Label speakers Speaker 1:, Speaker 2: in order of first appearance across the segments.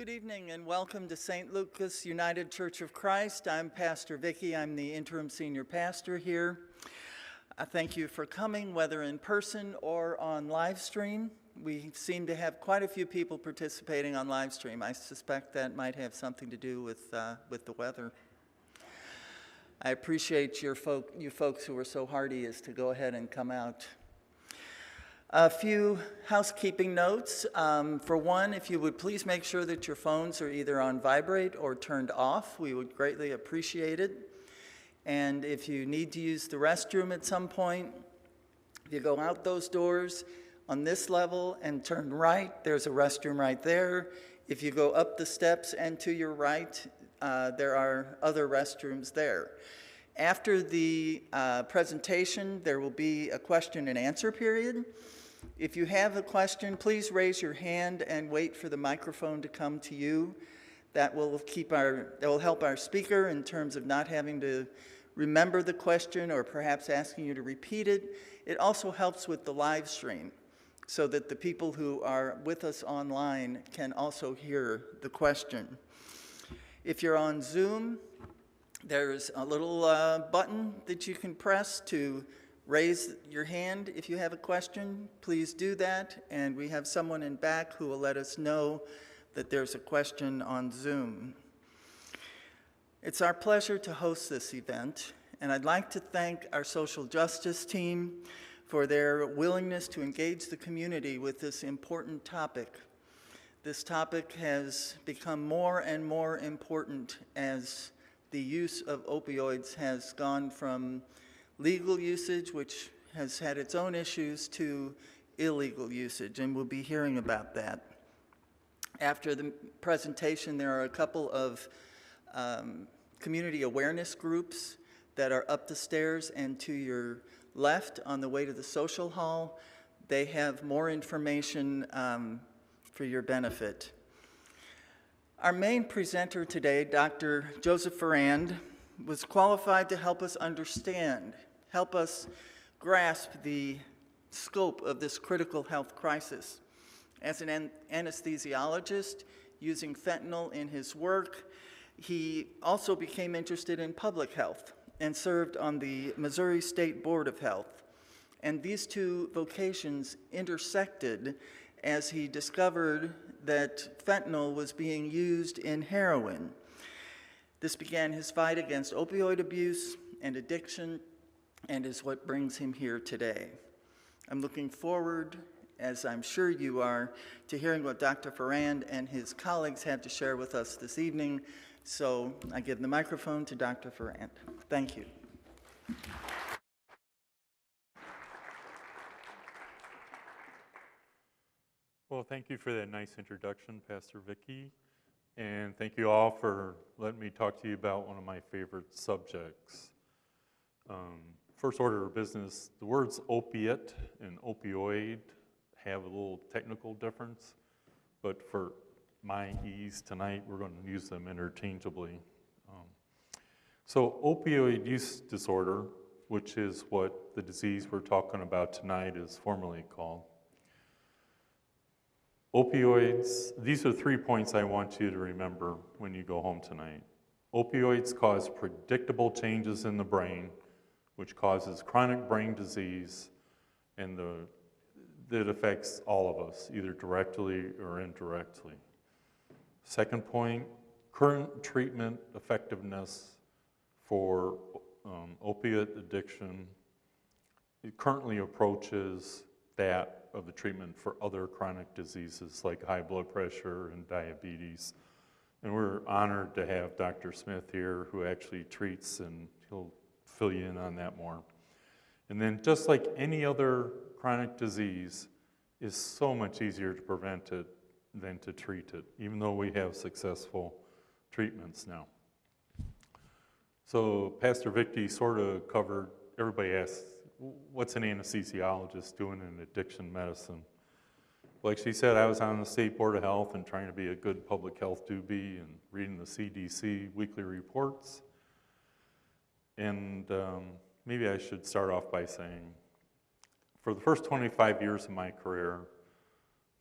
Speaker 1: Good evening and welcome to St. Lucas United Church of Christ. I'm Pastor Vicki. I'm the interim senior pastor here. I thank you for coming, whether in person or on live stream. We seem to have quite a few people participating on live stream. I suspect that might have something to do with the weather. I appreciate you folks who were so hardy as to go ahead and come out. A few housekeeping notes. For one, if you would please make sure that your phones are either on vibrate or turned off. We would greatly appreciate it. And if you need to use the restroom at some point, if you go out those doors on this level and turn right, there's a restroom right there. If you go up the steps and to your right, there are other restrooms there. After the presentation, there will be a question and answer period. If you have a question, please raise your hand and wait for the microphone to come to you. That will help our speaker in terms of not having to remember the question or perhaps asking you to repeat it. It also helps with the live stream so that the people who are with us online can also hear the question. If you're on Zoom, there's a little button that you can press to raise your hand. If you have a question, please do that, and we have someone in back who will let us know that there's a question on Zoom. It's our pleasure to host this event, and I'd like to thank our social justice team for their willingness to engage the community with this important topic. This topic has become more and more important as the use of opioids has gone from legal usage, which has had its own issues, to illegal usage, and we'll be hearing about that. After the presentation, there are a couple of community awareness groups that are up the stairs and to your left on the way to the social hall. They have more information for your benefit. Our main presenter today, Dr. Joseph Ferrand, was qualified to help us understand, help us grasp the scope of this critical health crisis. As an anesthesiologist using fentanyl in his work, he also became interested in public health and served on the Missouri State Board of Health. And these two vocations intersected as he discovered that fentanyl was being used in heroin. This began his fight against opioid abuse and addiction and is what brings him here today. I'm looking forward, as I'm sure you are, to hearing what Dr. Ferrand and his colleagues have to share with us this evening. So I give the microphone to Dr. Ferrand. Thank you.
Speaker 2: Well, thank you for that nice introduction, Pastor Vicki. And thank you all for letting me talk to you about one of my favorite subjects. First order of business, the words opiate and opioid have a little technical difference, but for my ease tonight, we're going to use them interchangeably. So opioid use disorder, which is what the disease we're talking about tonight is formally called. Opioids, these are 3 points I want you to remember when you go home tonight. Opioids cause predictable changes in the brain, which causes chronic brain disease, and that affects all of us, either directly or indirectly. Second point, current treatment effectiveness for opiate addiction, it currently approaches that of the treatment for other chronic diseases like high blood pressure and diabetes. And we're honored to have Dr. Smith here who actually treats, and he'll fill you in on that more. And then just like any other chronic disease, is so much easier to prevent it than to treat it, even though we have successful treatments now. So Pastor Vicki sort of covered, everybody asks, what's an anesthesiologist doing in addiction medicine? Like she said, I was on the State Board of Health and trying to be a good public health doobie and reading the CDC weekly reports. And maybe I should start off by saying, for the first 25 years of my career,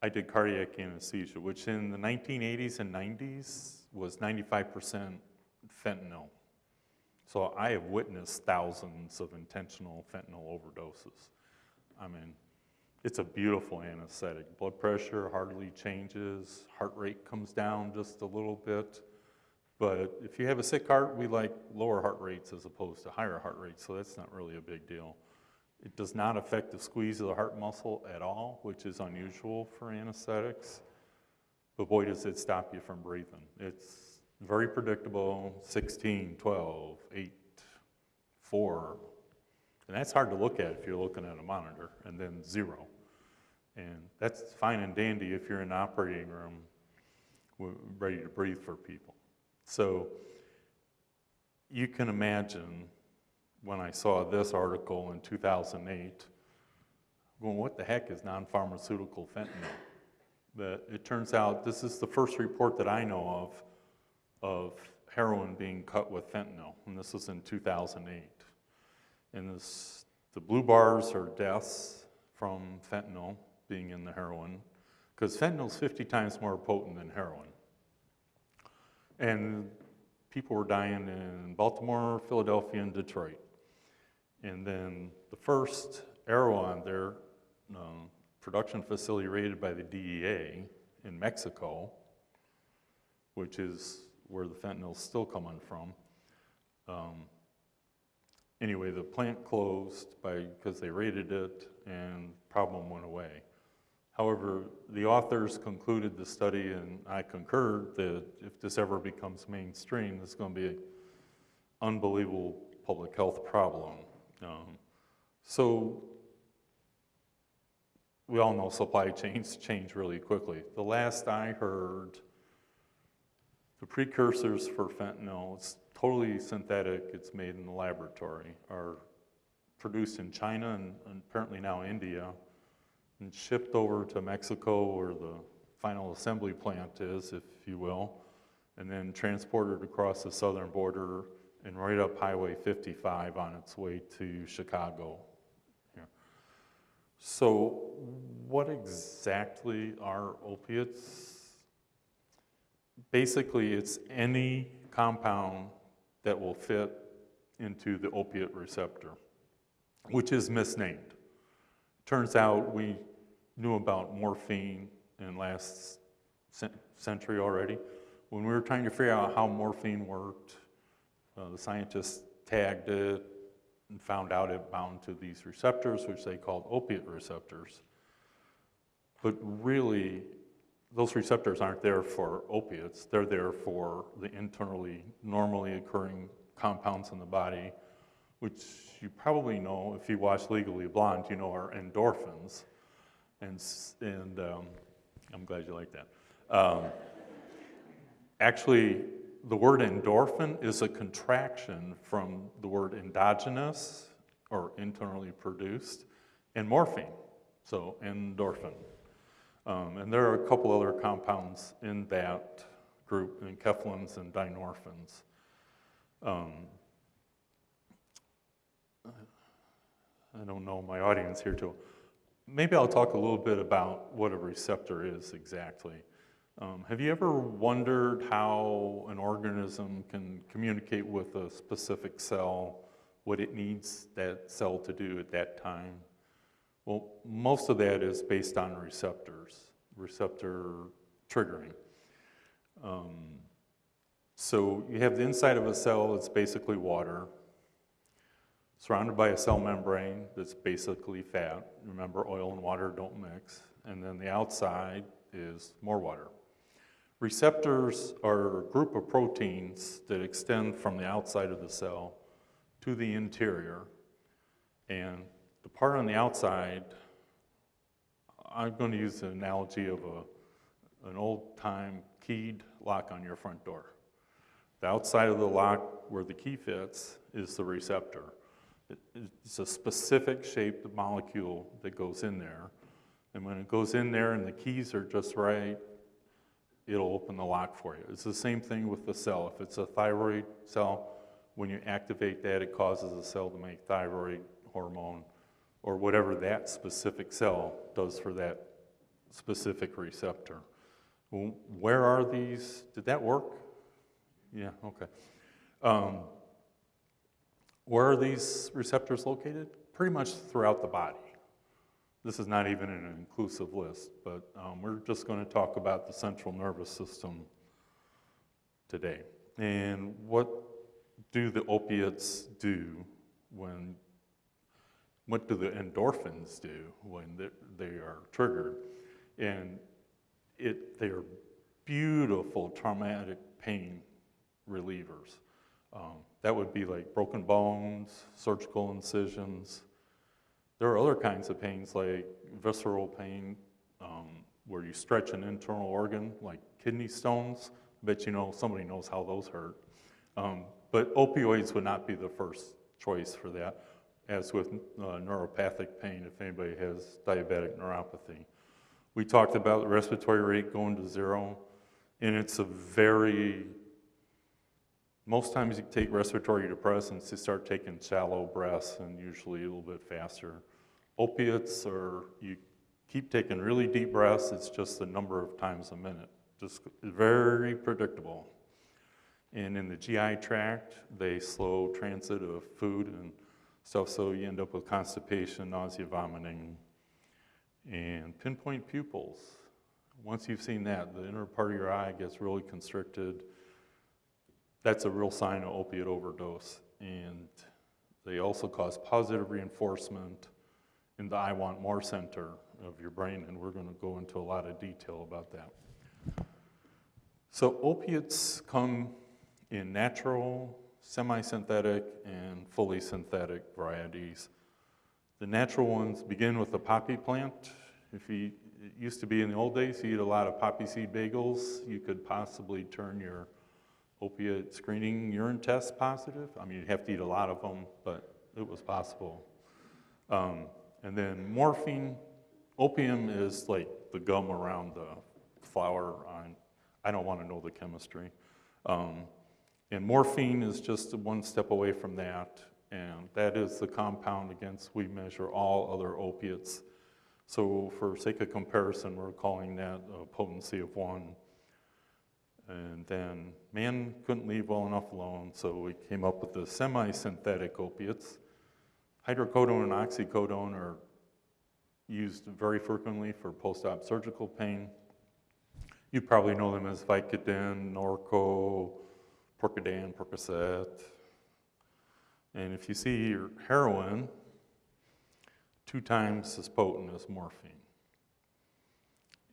Speaker 2: I did cardiac anesthesia, which in the 1980s and 90s was 95% fentanyl. So I have witnessed thousands of intentional fentanyl overdoses. I mean, it's a beautiful anesthetic. Blood pressure hardly changes, heart rate comes down just a little bit. But if you have a sick heart, we like lower heart rates as opposed to higher heart rates, so that's not really a big deal. It does not affect the squeeze of the heart muscle at all, which is unusual for anesthetics. But boy, does it stop you from breathing. It's very predictable, 16, 12, 8, 4. And that's hard to look at if you're looking at a monitor, and then 0. And that's fine and dandy if you're in an operating room ready to breathe for people. So you can imagine when I saw this article in 2008, going, what the heck is non-pharmaceutical fentanyl? But it turns out this is the first report that I know of heroin being cut with fentanyl, and this was in 2008. And the blue bars are deaths from fentanyl being in the heroin, because fentanyl is 50 times more potent than heroin. And people were dying in Baltimore, Philadelphia, and Detroit. And then the first arrow on their production facility rated by the DEA in Mexico, which is where the fentanyl's still coming from. Anyway, the plant closed because they raided it and the problem went away. However, the authors concluded the study, and I concurred, that if this ever becomes mainstream, this is going to be an unbelievable public health problem. So we all know supply chains change really quickly. The last I heard, the precursors for fentanyl, it's totally synthetic, it's made in the laboratory, are produced in China and apparently now India, and shipped over to Mexico, where the final assembly plant is, if you will, and then transported across the southern border and right up Highway 55 on its way to Chicago. Yeah. So what exactly are opiates? Basically, it's any compound that will fit into the opiate receptor, which is misnamed. Turns out we knew about morphine in last century already. When we were trying to figure out how morphine worked, the scientists tagged it and found out it bound to these receptors, which they called opiate receptors. But really, those receptors aren't there for opiates. They're there for the internally, normally occurring compounds in the body, which you probably know, if you watch Legally Blonde, you know are endorphins. And I'm glad you like that. Actually, the word endorphin is a contraction from the word endogenous, or internally produced, and morphine, so endorphin. And there are a couple other compounds in that group, enkephalins and dynorphins. I don't know my audience here too. Maybe I'll talk a little bit about what a receptor is exactly. Have you ever wondered how an organism can communicate with a specific cell, what it needs that cell to do at that time? Well, most of that is based on receptors, receptor triggering. So you have the inside of a cell, it's basically water, surrounded by a cell membrane that's basically fat. Remember, oil and water don't mix. And then the outside is more water. Receptors are a group of proteins that extend from the outside of the cell to the interior. And the part on the outside, I'm going to use the analogy of an old-time keyed lock on your front door. The outside of the lock where the key fits is the receptor. It's a specific shaped molecule that goes in there. And when it goes in there and the keys are just right, it'll open the lock for you. It's the same thing with the cell. If it's a thyroid cell, when you activate that, it causes the cell to make thyroid hormone or whatever that specific cell does for that specific receptor. Where are these? Did that work? Yeah, okay. Where are these receptors located? Pretty much throughout the body. This is not even an inclusive list, but we're just going to talk about the central nervous system today. And what do the opiates do what do the endorphins do when they are triggered? And they are beautiful traumatic pain relievers. That would be like broken bones, surgical incisions. There are other kinds of pains like visceral pain, where you stretch an internal organ, like kidney stones. Bet you know somebody knows how those hurt. But opioids would not be the first choice for that, as with neuropathic pain if anybody has diabetic neuropathy. We talked about the respiratory rate going to 0, and it's most times you take respiratory depressants, you start taking shallow breaths and usually a little bit faster. Opiates you keep taking really deep breaths, it's just a number of times a minute. Just very predictable. And in the GI tract, they slow transit of food and stuff, so you end up with constipation, nausea, vomiting, and pinpoint pupils. Once you've seen that, the inner part of your eye gets really constricted. That's a real sign of opiate overdose. And they also cause positive reinforcement in the I want more center of your brain, and we're going to go into a lot of detail about that. So opiates come in natural, semi-synthetic, and fully synthetic varieties. The natural ones begin with the poppy plant. It used to be in the old days, you eat a lot of poppy seed bagels, you could possibly turn your opiate screening urine test positive. I mean, you'd have to eat a lot of them, but it was possible. And then morphine, opium is like the gum around the flower. I don't want to know the chemistry. And morphine is just one step away from that, and that is the compound against we measure all other opiates. So for sake of comparison, we're calling that a potency of 1. And then man couldn't leave well enough alone, so we came up with the semi-synthetic opiates. Hydrocodone and oxycodone are used very frequently for post-op surgical pain. You probably know them as Vicodin, Norco, Percodan, Percocet. And if you see your heroin, 2 times as potent as morphine.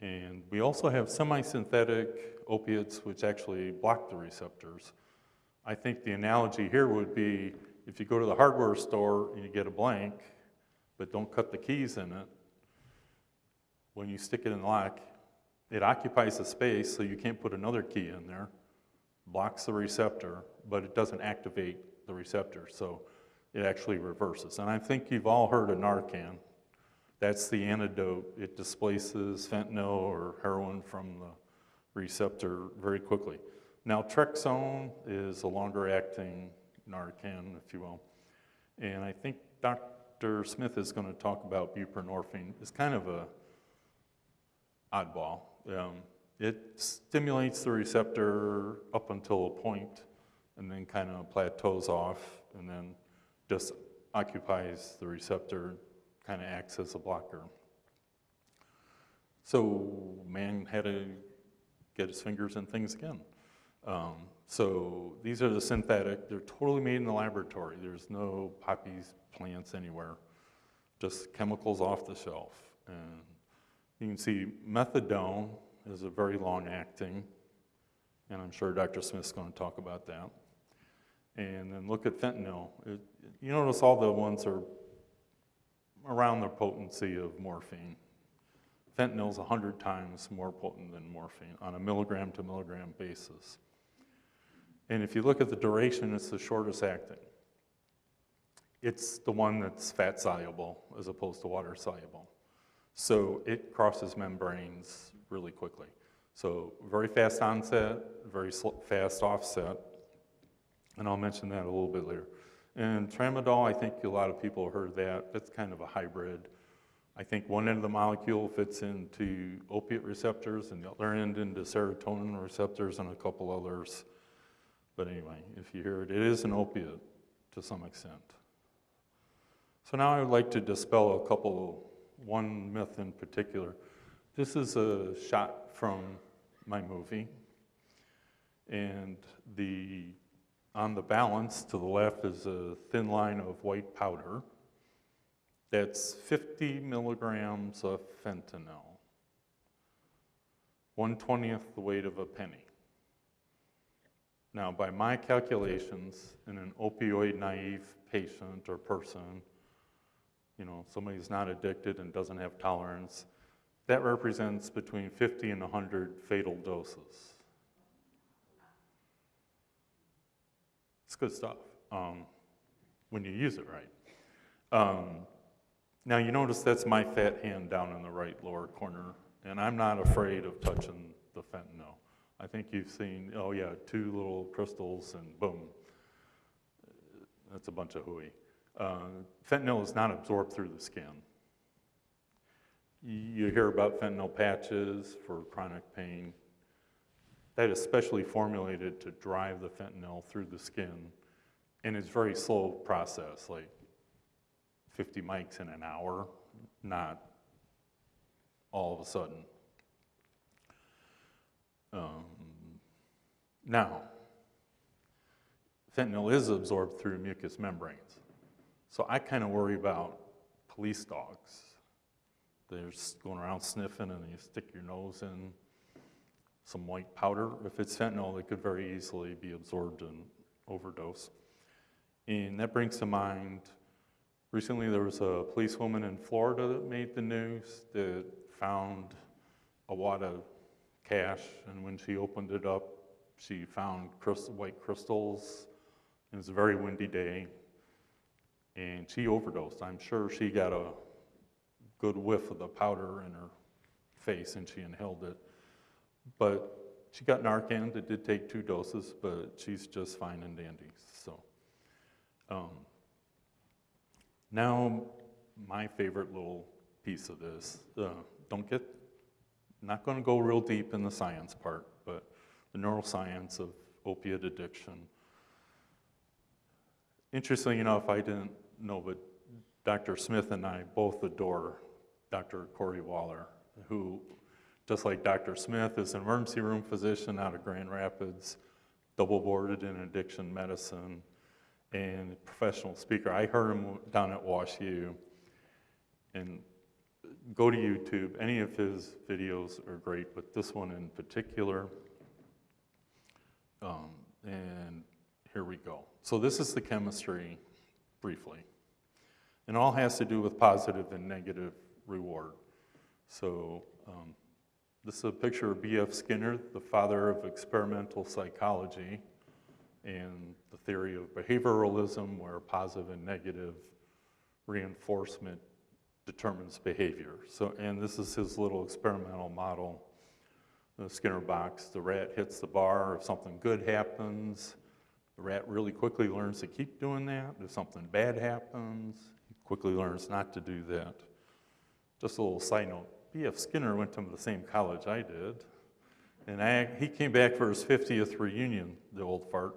Speaker 2: And we also have semi-synthetic opiates which actually block the receptors. I think the analogy here would be if you go to the hardware store and you get a blank, but don't cut the keys in it, when you stick it in the lock, it occupies the space so you can't put another key in there, blocks the receptor, but it doesn't activate the receptor, so it actually reverses. And I think you've all heard of Narcan. That's the antidote. It displaces fentanyl or heroin from the receptor very quickly. Naltrexone is a longer acting Narcan, if you will. And I think Dr. Smith is going to talk about buprenorphine. It's kind of a oddball. It stimulates the receptor up until a point and then kind of plateaus off and then just occupies the receptor, kind of acts as a blocker. So man had to get his fingers in things again. So these are the synthetic. They're totally made in the laboratory. There's no poppy plants anywhere, just chemicals off the shelf. And you can see methadone is a very long-acting, and I'm sure Dr. Smith's going to talk about that. And then look at fentanyl. You notice all the ones are around the potency of morphine. Fentanyl's 100 times more potent than morphine on a milligram to milligram basis. And if you look at the duration, it's the shortest acting. It's the one that's fat soluble as opposed to water soluble. So it crosses membranes really quickly. So very fast onset, very fast offset, and I'll mention that a little bit later. And tramadol, I think a lot of people have heard that. That's kind of a hybrid. I think one end of the molecule fits into opiate receptors and the other end into serotonin receptors and a couple others. But anyway, if you hear it, it is an opiate to some extent. So now I would like to dispel one myth in particular. This is a shot from my movie, and on the balance to the left is a thin line of white powder. That's 50 milligrams of fentanyl, 1/20th the weight of a penny. Now, by my calculations, in an opioid-naive patient or person, somebody who's not addicted and doesn't have tolerance, that represents between 50 and 100 fatal doses. It's good stuff when you use it right. Now you notice that's my fat hand down in the right lower corner, and I'm not afraid of touching the fentanyl. I think you've seen, oh yeah, 2 little crystals and boom. That's a bunch of hooey. Fentanyl is not absorbed through the skin. You hear about fentanyl patches for chronic pain. That is specially formulated to drive the fentanyl through the skin, and it's a very slow process, like 50 mics in an hour, not all of a sudden. Now, fentanyl is absorbed through mucous membranes. So I kind of worry about police dogs. They're just going around sniffing and you stick your nose in some white powder. If it's fentanyl, it could very easily be absorbed and overdose. And that brings to mind, recently there was a policewoman in Florida that made the news that found a wad of cash, and when she opened it up, she found white crystals. It was a very windy day, and she overdosed. I'm sure she got a good whiff of the powder in her face, and she inhaled it. But she got Narcan. It did take 2 doses, but she's just fine and dandy. So now my favorite little piece of this. Not going to go real deep in the science part, but the neuroscience of opiate addiction. Interestingly enough, I didn't know, but Dr. Smith and I both adore Dr. Corey Waller, who, just like Dr. Smith, is an emergency room physician out of Grand Rapids, double boarded in addiction medicine, and professional speaker. I heard him down at WashU, and go to YouTube. Any of his videos are great, but this one in particular. And here we go. So this is the chemistry, briefly. And all has to do with positive and negative reward. So this is a picture of B.F. Skinner, the father of experimental psychology and the theory of behavioralism, where positive and negative reinforcement determines behavior. So, and this is his little experimental model, the Skinner box. The rat hits the bar. If something good happens, the rat really quickly learns to keep doing that. If something bad happens, he quickly learns not to do that. Just a little side note, B.F. Skinner went to the same college I did, and he came back for his 50th reunion, the old fart,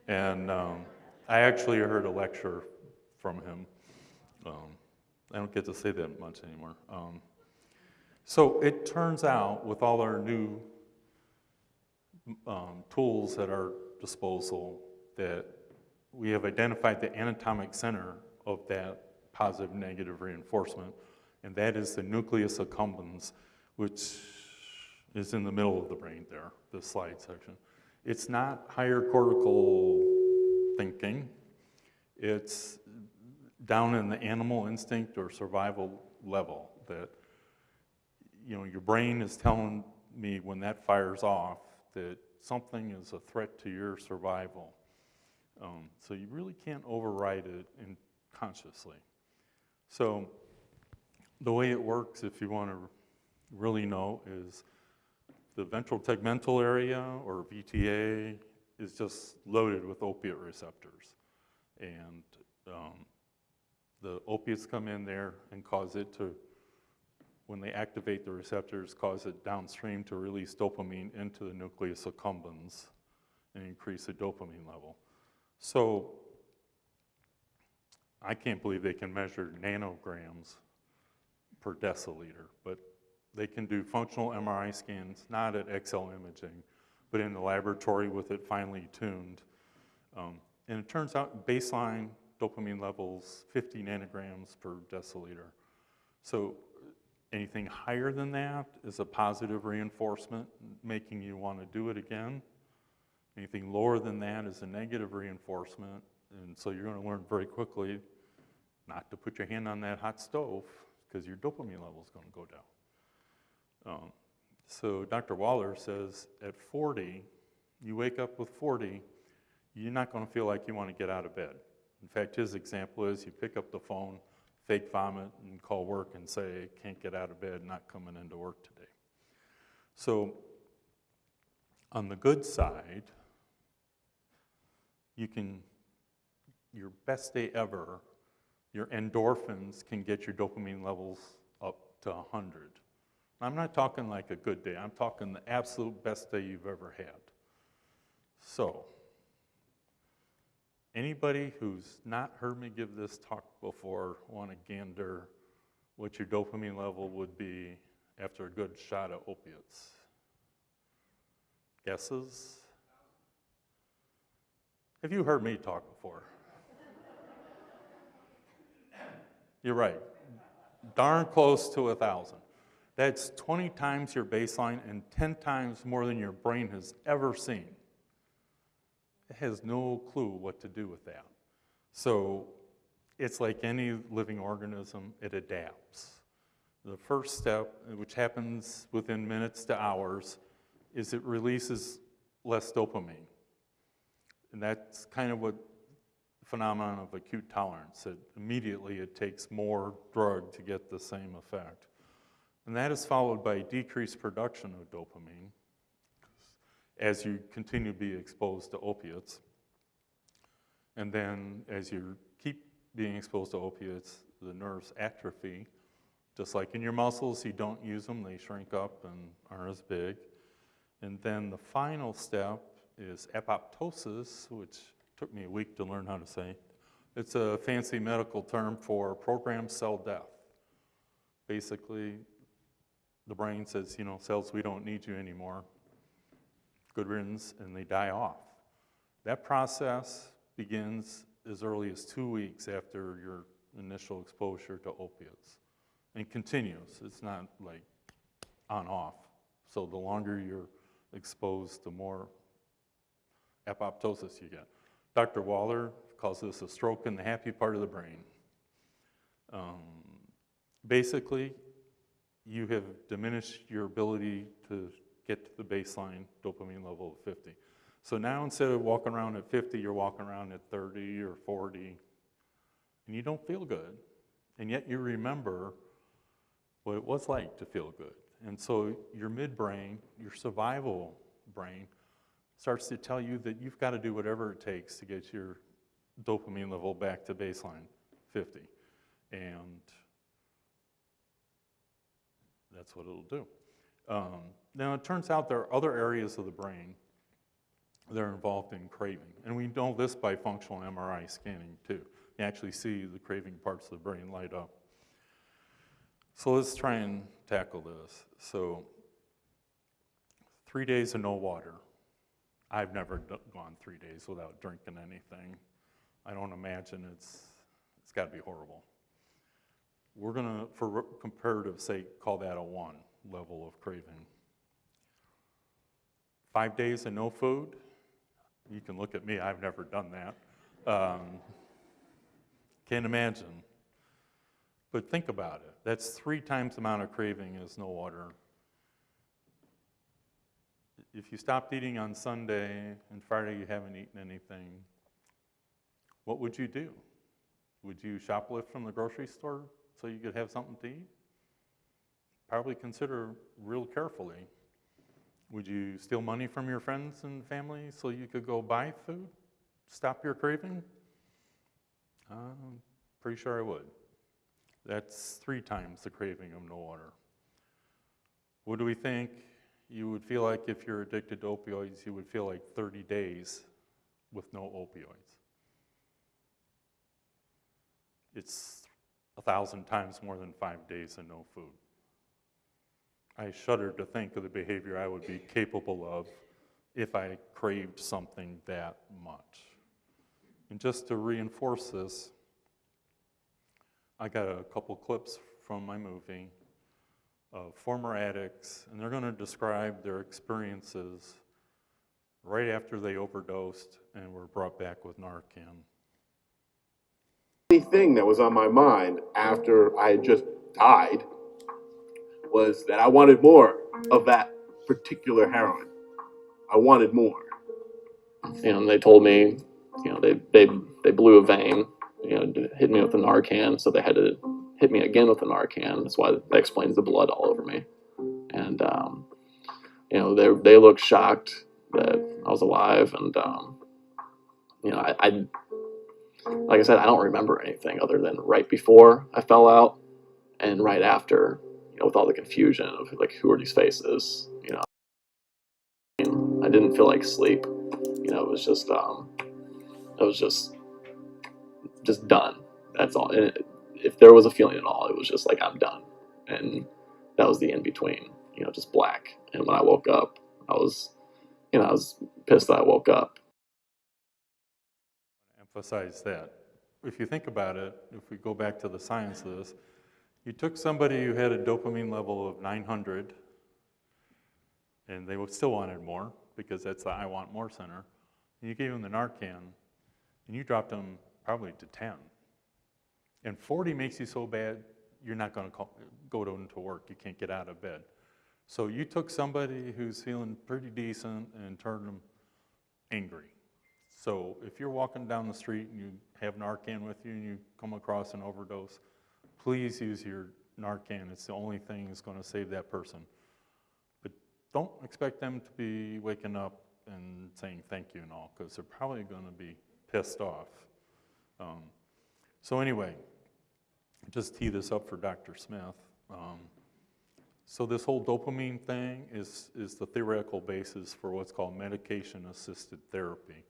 Speaker 2: and I actually heard a lecture from him. I don't get to say that much anymore. So it turns out, with all our new tools at our disposal, that we have identified the anatomic center of that positive-negative reinforcement, and that is the nucleus accumbens, which is in the middle of the brain there, the slide section. It's not higher cortical thinking. It's down in the animal instinct or survival level that, your brain is telling me when that fires off that something is a threat to your survival. So you really can't override it consciously. So the way it works, if you want to really know, is the ventral tegmental area, or VTA, is just loaded with opiate receptors. And the opiates come in there and cause it to when they activate the receptors, cause it downstream to release dopamine into the nucleus accumbens and increase the dopamine level. So I can't believe they can measure nanograms per deciliter, but they can do functional MRI scans, not at XL imaging, but in the laboratory with it finely tuned. And it turns out baseline dopamine levels, 50 nanograms per deciliter. So anything higher than that is a positive reinforcement, making you want to do it again. Anything lower than that is a negative reinforcement, and so you're going to learn very quickly not to put your hand on that hot stove because your dopamine level is going to go down. So Dr. Waller says at 40, you wake up with 40, you're not going to feel like you want to get out of bed. In fact, his example is you pick up the phone, fake vomit, and call work and say, can't get out of bed, not coming into work today. So on the good side, your best day ever, your endorphins can get your dopamine levels up to 100. I'm not talking like a good day, I'm talking the absolute best day you've ever had. So, anybody who's not heard me give this talk before want to gander what your dopamine level would be after a good shot of opiates? Guesses? Have you heard me talk before? You're right. Darn close to 1,000. That's 20 times your baseline and 10 times more than your brain has ever seen. It has no clue what to do with that. So it's like any living organism, it adapts. The first step, which happens within minutes to hours, is it releases less dopamine. And that's kind of what the phenomenon of acute tolerance. Immediately it takes more drug to get the same effect. And that is followed by decreased production of dopamine as you continue to be exposed to opiates. And then as you keep being exposed to opiates, the nerves atrophy. Just like in your muscles, you don't use them, they shrink up and aren't as big. And then the final step is apoptosis, which took me a week to learn how to say. It's a fancy medical term for programmed cell death. Basically, the brain says, cells, we don't need you anymore. Good riddance, and they die off. That process begins as early as 2 weeks after your initial exposure to opiates and continues. It's not like on-off. So the longer you're exposed, the more apoptosis you get. Dr. Waller calls this a stroke in the happy part of the brain. Basically, you have diminished your ability to get to the baseline dopamine level of 50. So now instead of walking around at 50, you're walking around at 30 or 40, and you don't feel good. And yet you remember what it was like to feel good. And so your midbrain, your survival brain, starts to tell you that you've got to do whatever it takes to get your dopamine level back to baseline 50. And that's what it'll do. Now, it turns out there are other areas of the brain that are involved in craving. And we know this by functional MRI scanning, too. You actually see the craving parts of the brain light up. So let's try and tackle this. So 3 days of no water. I've never gone 3 days without drinking anything. I don't imagine it's got to be horrible. We're going to, for comparative sake, call that a 1 level of craving. 5 days of no food. You can look at me, I've never done that. Can't imagine. But think about it. That's 3 times the amount of craving as no water. If you stopped eating on Sunday and Friday you haven't eaten anything, what would you do? Would you shoplift from the grocery store so you could have something to eat? Probably consider real carefully. Would you steal money from your friends and family so you could go buy food? Stop your craving? I'm pretty sure I would. That's 3 times the craving of no water. What do we think you would feel like if you're addicted to opioids? You would feel like 30 days with no opioids. It's 1,000 times more than 5 days and no food. I shudder to think of the behavior I would be capable of if I craved something that much. And just to reinforce this, I got a couple clips from my movie of former addicts, and they're going to describe their experiences right after they overdosed and were brought back with Narcan.
Speaker 3: The thing that was on my mind after I had just died was that I wanted more of that particular heroin. I wanted more.
Speaker 4: And they told me, they blew a vein, hit me with the Narcan, so they had to hit me again with the Narcan. That's why that explains the blood all over me. And they looked shocked that I was alive, and I like I said, I don't remember anything other than right before I fell out and right after, with all the confusion of like, who are these faces? I didn't feel like sleep. It was just done. That's all. And if there was a feeling at all, it was just like, I'm done. And that was the in between, just black. And when I woke up, I was pissed that I woke up.
Speaker 2: Emphasize that. If you think about it, if we go back to the science of this, you took somebody who had a dopamine level of 900, and they still wanted more, because that's the I want more center, and you gave them the Narcan, and you dropped them probably to 10. And 40 makes you so bad, you're not going to go into work. You can't get out of bed. So you took somebody who's feeling pretty decent and turned them angry. So if you're walking down the street and you have Narcan with you and you come across an overdose, please use your Narcan. It's the only thing that's going to save that person. But don't expect them to be waking up and saying thank you and all, because they're probably going to be pissed off. So anyway, just tee this up for Dr. Smith. So this whole dopamine thing is the theoretical basis for what's called medication-assisted therapy.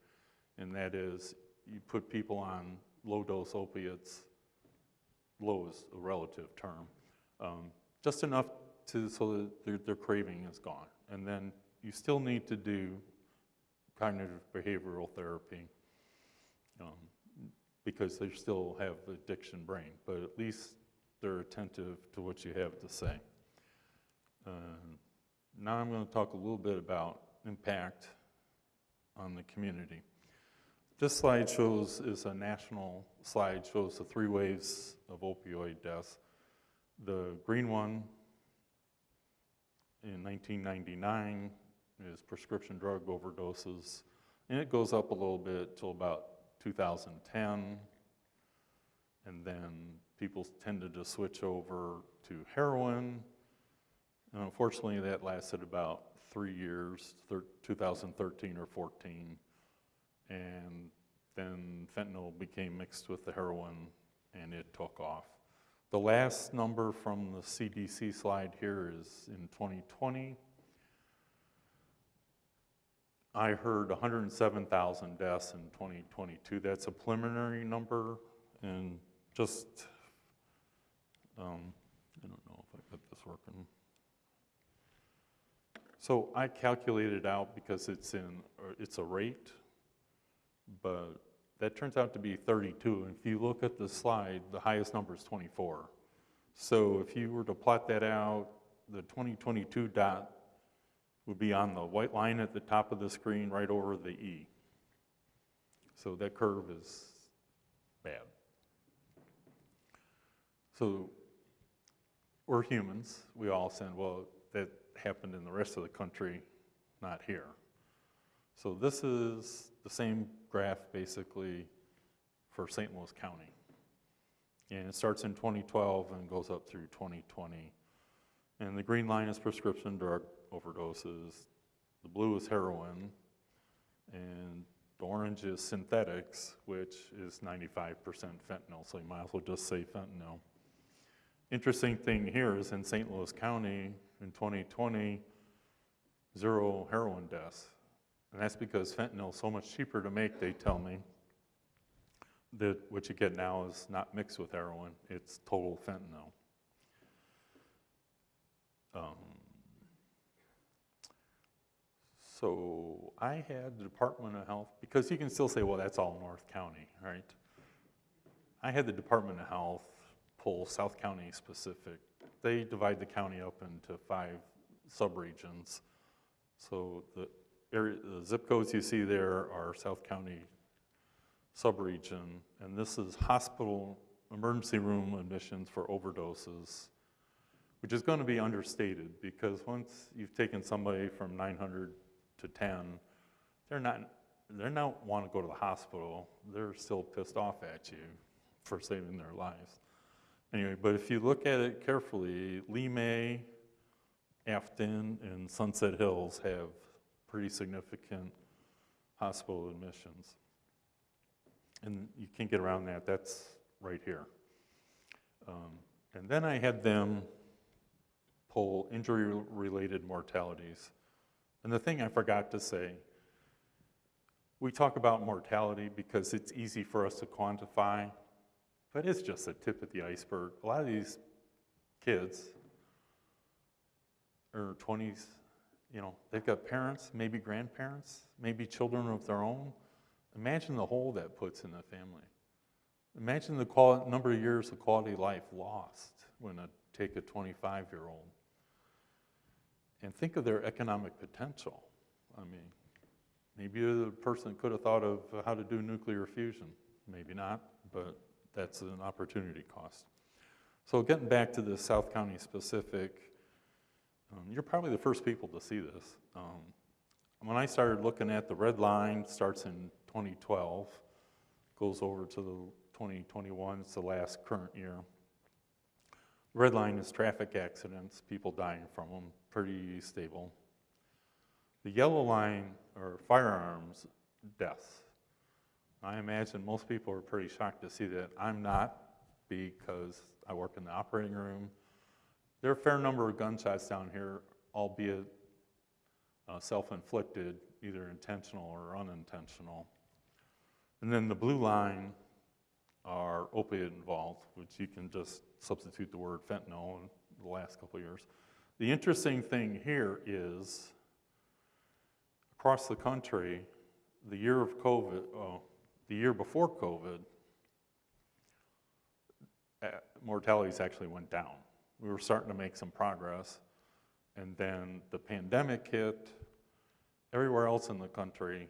Speaker 2: And that is, you put people on low-dose opiates, low is a relative term, just enough so that their craving is gone. And then you still need to do cognitive behavioral therapy because they still have addiction brain, but at least they're attentive to what you have to say. Now I'm going to talk a little bit about impact on the community. This slide is a national slide, shows the 3 waves of opioid deaths. The green one in 1999 is prescription drug overdoses, and it goes up a little bit till about 2010, and then people tended to switch over to heroin. And unfortunately, that lasted about 3 years, 2013 or 14. And then fentanyl became mixed with the heroin, and it took off. The last number from the CDC slide here is in 2020. I heard 107,000 deaths in 2022. That's a preliminary number, and just, I don't know if I got this working. So I calculated out because it's a rate, but that turns out to be 32. And if you look at the slide, the highest number is 24. So if you were to plot that out, the 2022 dot would be on the white line at the top of the screen right over the E. So that curve is bad. So we're humans. We all sin. Well, that happened in the rest of the country, not here. So this is the same graph basically for St. Louis County. And it starts in 2012 and goes up through 2020. And the green line is prescription drug overdoses. The blue is heroin. And the orange is synthetics, which is 95% fentanyl. So you might as well just say fentanyl. Interesting thing here is in St. Louis County, In 2020, 0 heroin deaths. And that's because fentanyl is so much cheaper to make, they tell me, that what you get now is not mixed with heroin, it's total fentanyl. So I had the Department of Health, because you can still say, well, that's all North County, right? I had the Department of Health pull South County specific. They divide the county up into 5 subregions. So the zip codes you see there are South County subregion, and this is hospital emergency room admissions for overdoses, which is going to be understated because once you've taken somebody from 900 to 10, they're not want to go to the hospital. They're still pissed off at you for saving their lives. Anyway, but if you look at it carefully, Lee May, Afton, and Sunset Hills have pretty significant hospital admissions. And you can't get around that, that's right here. And then I had them pull injury-related mortalities. And the thing I forgot to say, we talk about mortality because it's easy for us to quantify, but it's just the tip of the iceberg. A lot of these kids are 20s, they've got parents, maybe grandparents, maybe children of their own. Imagine the hole that puts in the family. Imagine the number of years of quality of life lost when take a 25-year-old. And think of their economic potential. I mean, maybe the person could have thought of how to do nuclear fusion. Maybe not, but that's an opportunity cost. So getting back to the South County specific, you're probably the first people to see this. When I started looking at the red line, starts in 2012, goes over to the 2021, it's the last current year. The red line is traffic accidents, people dying from them, pretty stable. The yellow line are firearms deaths. I imagine most people are pretty shocked to see that. I'm not, because I work in the operating room. There are a fair number of gunshots down here, albeit self-inflicted, either intentional or unintentional. And then the blue line are opiate involved, which you can just substitute the word fentanyl in the last couple of years. The interesting thing here is, across the country, the year of COVID, the year before COVID, mortalities actually went down. We were starting to make some progress, and then the pandemic hit. Everywhere else in the country,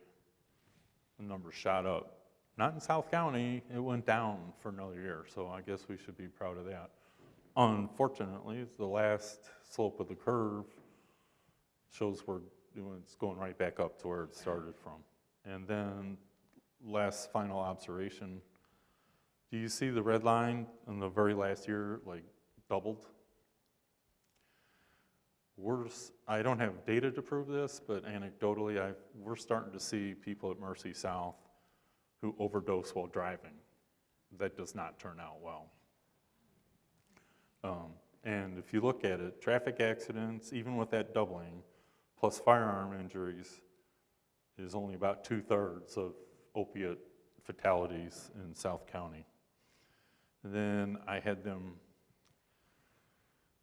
Speaker 2: the numbers shot up. Not in South County, it went down for another year, so I guess we should be proud of that. Unfortunately, the last slope of the curve shows it's going right back up to where it started from. And then, last final observation, do you see the red line in the very last year, like doubled? I don't have data to prove this, but anecdotally, we're starting to see people at Mercy South who overdose while driving. That does not turn out well. And if you look at it, traffic accidents, even with that doubling, plus firearm injuries, is only about 2/3 of opiate fatalities in South County. And then I had them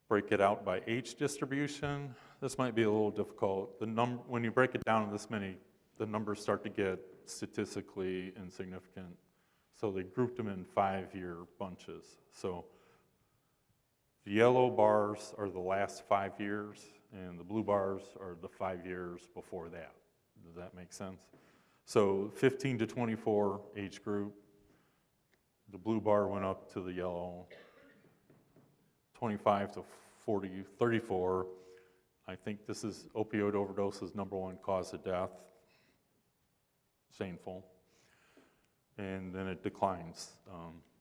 Speaker 2: break it out by age distribution. This might be a little difficult. When you break it down this many, the numbers start to get statistically insignificant. So they grouped them in 5-year bunches. So the yellow bars are the last 5 years, and the blue bars are the 5 years before that. Does that make sense? So 15 to 24 age group, the blue bar went up to the yellow. 25 to 40, 34, I think this is opioid overdoses, #1 cause of death. Shameful. And then it declines.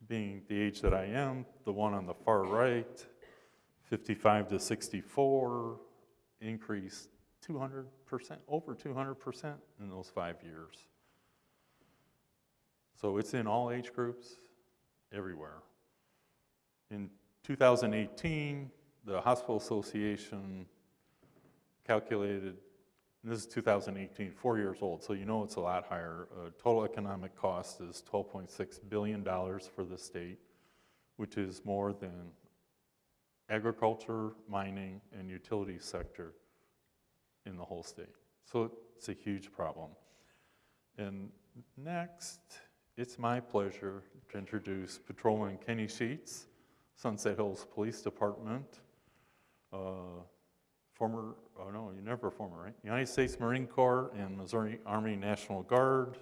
Speaker 2: Being the age that I am, the one on the far right, 55 to 64, increased 200%, over 200% in those 5 years. So it's in all age groups, everywhere. In 2018, the Hospital Association calculated, and this is 2018, 4 years old, so you know it's a lot higher. Total economic cost is $12.6 billion for the state, which is more than agriculture, mining, and utility sector in the whole state. So it's a huge problem. And next, it's my pleasure to introduce Patrolman Kenny Sheets, Sunset Hills Police Department, former, oh no, you're never former, right? United States Marine Corps and Missouri Army National Guard.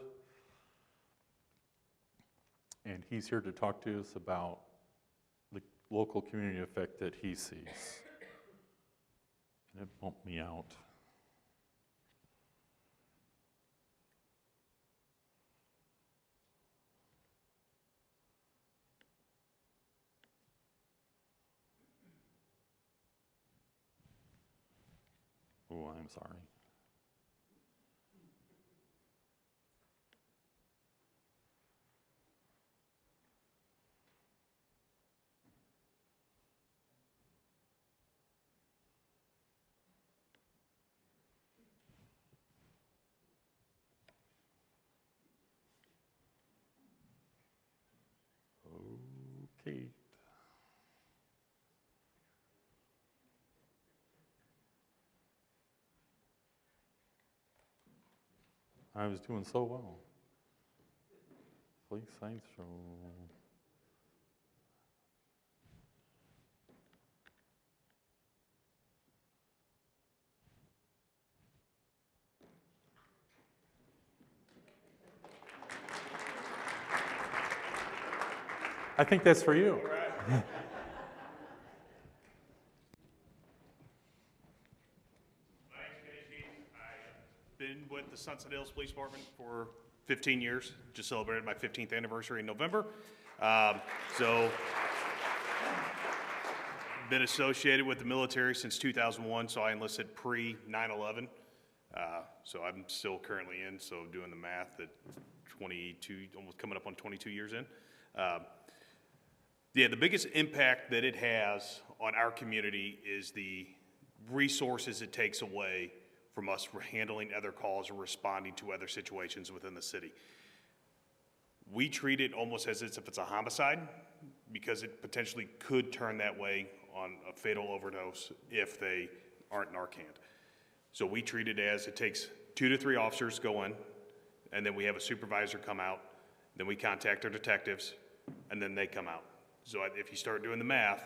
Speaker 2: And he's here to talk to us about the local community effect that he sees. And it bumped me out. Oh, I'm sorry. Okay. I was doing so well. Police science show. I think that's for you.
Speaker 5: Been with the Sunset Hills Police Department for 15 years. Just celebrated my 15th anniversary in November. So, been associated with the military since 2001, so I enlisted pre 9/11. So I'm still currently in, so doing the math at 22, almost coming up on 22 years in. Yeah, the biggest impact that it has on our community is the resources it takes away from us handling other calls or responding to other situations within the city. We treat it almost as if it's a homicide because it potentially could turn that way on a fatal overdose if they aren't Narcaned. So we treat it as it takes 2 to 3 officers go in, and then we have a supervisor come out, then we contact our detectives, and then they come out. So if you start doing the math,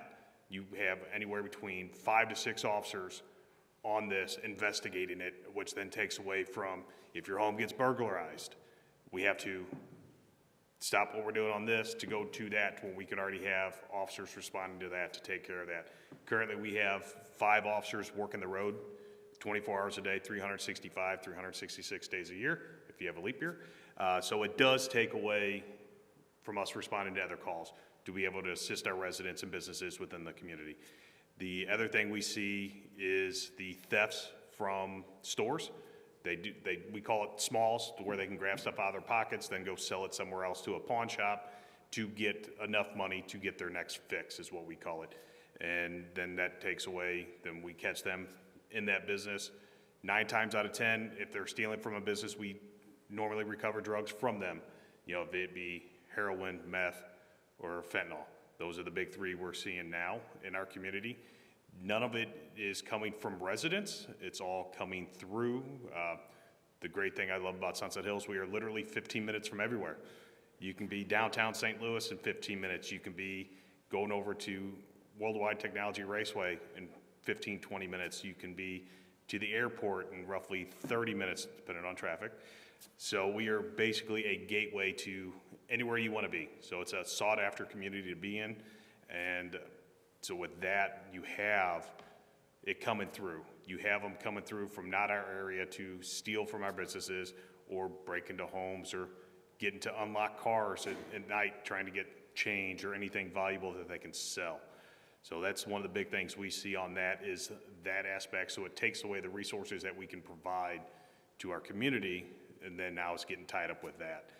Speaker 5: you have anywhere between 5 to 6 officers on this investigating it, which then takes away from, if your home gets burglarized, we have to stop what we're doing on this to go to that when we could already have officers responding to that to take care of that. Currently we have 5 officers working the road 24 hours a day, 365, 366 days a year, if you have a leap year. So it does take away from us responding to other calls to be able to assist our residents and businesses within the community. The other thing we see is the thefts from stores. We call it smalls, to where they can grab stuff out of their pockets, then go sell it somewhere else to a pawn shop to get enough money to get their next fix, is what we call it. And then that takes away, then we catch them in that business. 9 times out of 10, if they're stealing from a business, we normally recover drugs from them. You know, if it be heroin, meth, or fentanyl. Those are the big 3 we're seeing now in our community. None of it is coming from residents. It's all coming through. The great thing I love about Sunset Hills, we are literally 15 minutes from everywhere. You can be downtown St. Louis in 15 minutes. You can be going over to Worldwide Technology Raceway in 15, 20 minutes. You can be to the airport in roughly 30 minutes, depending on traffic. So we are basically a gateway to anywhere you want to be. So it's a sought-after community to be in, and so with that, you have it coming through. You have them coming through from not our area to steal from our businesses or break into homes or get into unlocked cars at night trying to get change or anything valuable that they can sell. So that's one of the big things we see on that, is that aspect. So it takes away the resources that we can provide to our community, and then now it's getting tied up with that.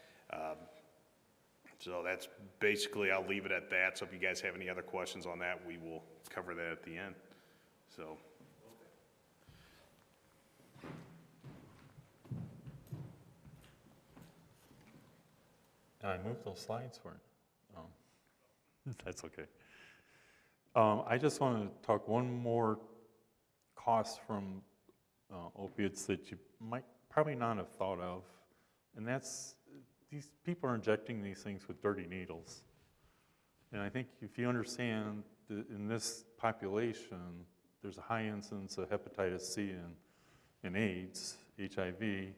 Speaker 5: So that's basically, I'll leave it at that. So if you guys have any other questions on that, we will cover that at the end. So.
Speaker 2: And I moved those slides for you. That's okay. I just want to talk one more cost from opiates that you might probably not have thought of, and that's these people are injecting these things with dirty needles. And I think if you understand that in this population, there's a high incidence of hepatitis C and AIDS, HIV,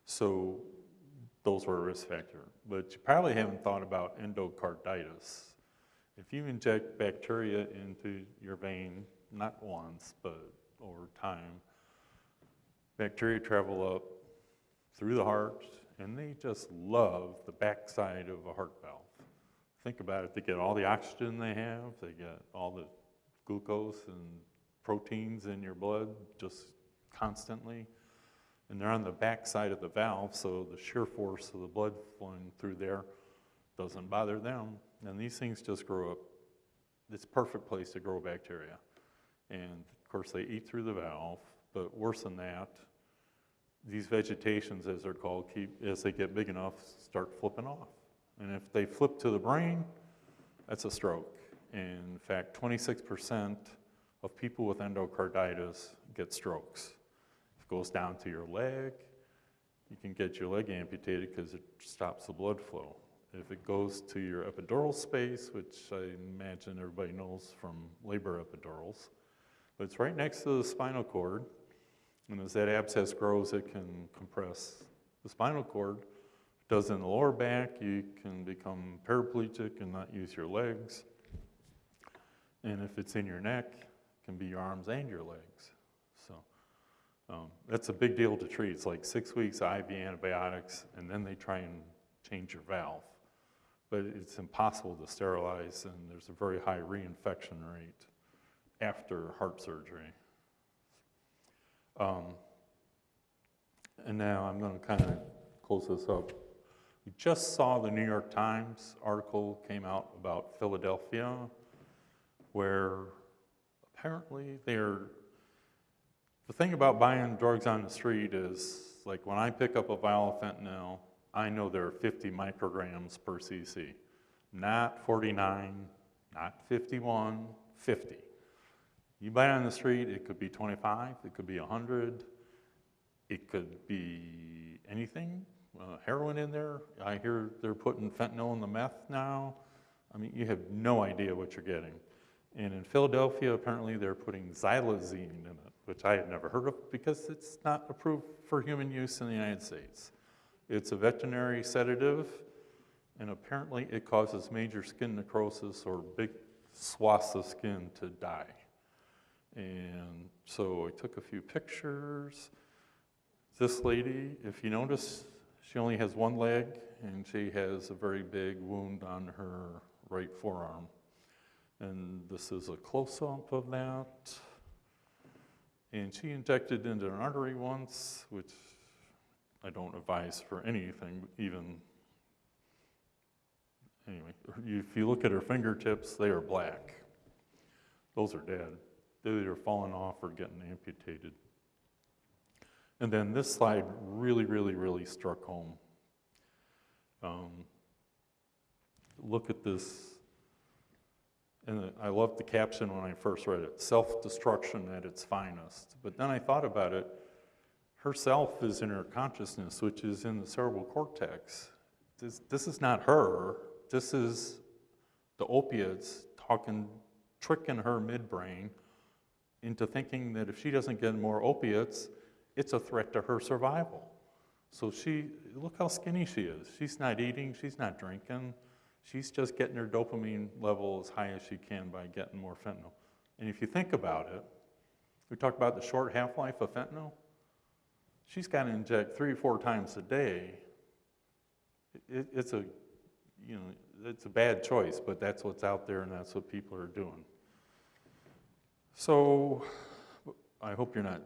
Speaker 2: so those were a risk factor. But you probably haven't thought about endocarditis. If you inject bacteria into your vein, not once, but over time, bacteria travel up through the heart, and they just love the backside of a heart valve. Think about it, they get all the oxygen they have, they get all the glucose and proteins in your blood just constantly, and they're on the backside of the valve, so the shear force of the blood flowing through there doesn't bother them, and these things just grow up. It's a perfect place to grow bacteria. And of course they eat through the valve, but worse than that, these vegetations, as they're called, as they get big enough, start flipping off. And if they flip to the brain, that's a stroke. And in fact, 26% of people with endocarditis get strokes. If it goes down to your leg, you can get your leg amputated because it stops the blood flow. If it goes to your epidural space, which I imagine everybody knows from labor epidurals, but it's right next to the spinal cord, and as that abscess grows, it can compress the spinal cord. If it does in the lower back, you can become paraplegic and not use your legs. And if it's in your neck, it can be your arms and your legs. So that's a big deal to treat. It's like 6 weeks of IV antibiotics, and then they try and change your valve. But it's impossible to sterilize, and there's a very high reinfection rate after heart surgery. And now I'm going to kind of close this up. We just saw the New York Times article came out about Philadelphia, where apparently the thing about buying drugs on the street is, like when I pick up a vial of fentanyl, I know there are 50 micrograms per cc, not 49, not 51, 50. You buy it on the street, it could be 25, it could be 100, it could be anything, heroin in there. I hear they're putting fentanyl in the meth now. I mean, you have no idea what you're getting. And in Philadelphia, apparently they're putting xylazine in it, which I had never heard of because it's not approved for human use in the United States. It's a veterinary sedative, and apparently it causes major skin necrosis or big swaths of skin to die. And so I took a few pictures. This lady, if you notice, she only has one leg, and she has a very big wound on her right forearm. And this is a close-up of that. And she injected into an artery once, which I don't advise for anything, even, anyway, if you look at her fingertips, they are black. Those are dead. They're either falling off or getting amputated. And then this slide really, really, really struck home. Look at this, and I loved the caption when I first read it, self-destruction at its finest. But then I thought about it, her self is in her consciousness, which is in the cerebral cortex. This is not her, this is the opiates tricking her midbrain into thinking that if she doesn't get more opiates, it's a threat to her survival. So look how skinny she is. She's not eating, she's not drinking. She's just getting her dopamine level as high as she can by getting more fentanyl. And if you think about it, we talked about the short half-life of fentanyl. She's got to inject 3 or 4 times a day. It's a bad choice, but that's what's out there and that's what people are doing. So I hope you're not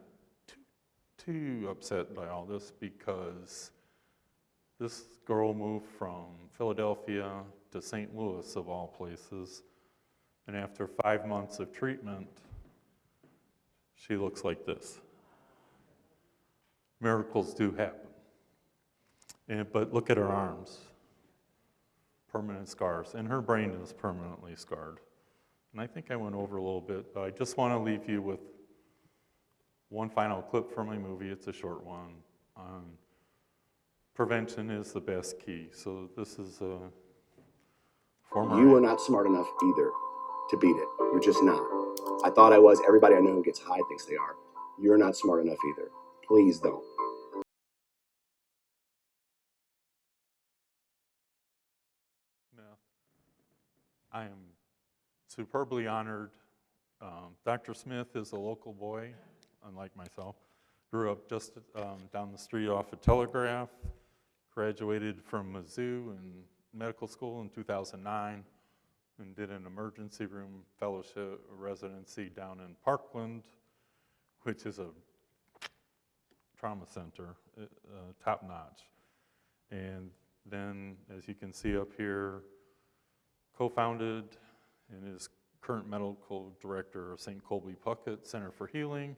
Speaker 2: too upset by all this, because this girl moved from Philadelphia to St. Louis, of all places, and after 5 months of treatment, she looks like this. Miracles do happen. But look at her arms. permanent scars, and her brain is permanently scarred. And I think I went over a little bit, but I just want to leave you with one final clip from my movie. It's a short one. Prevention is the best key. So this is a former...
Speaker 6: You are not smart enough either to beat it. You're just not. I thought I was. Everybody I know who gets high thinks they are. You're not smart enough either. Please don't.
Speaker 2: Smith. I am superbly honored. Dr. Smith is a local boy, unlike myself. Grew up just down the street off of Telegraph. Graduated from Mizzou in medical school in 2009 and did an emergency room fellowship residency down in Parkland, which is a trauma center, top notch. And then, as you can see up here, co-founded and is current medical director of St. Colby Puckett Center for Healing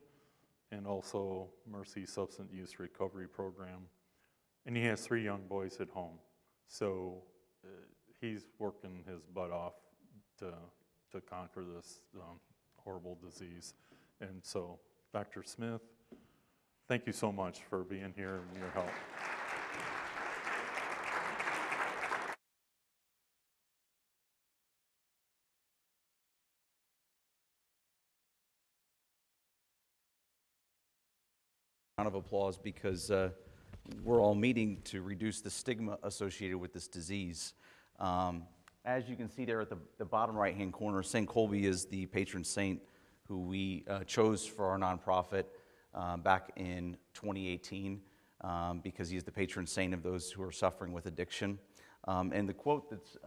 Speaker 2: and also Mercy Substance Use Recovery Program. And he has 3 young boys at home. So he's working his butt off to conquer this horrible disease. And so, Dr. Smith, thank you so much for being here and your help.
Speaker 7: Round of applause because we're all meeting to reduce the stigma associated with this disease. As you can see there at the bottom right-hand corner, St. Colby is the patron saint who we chose for our nonprofit back in 2018 because he is the patron saint of those who are suffering with addiction. And the quote that's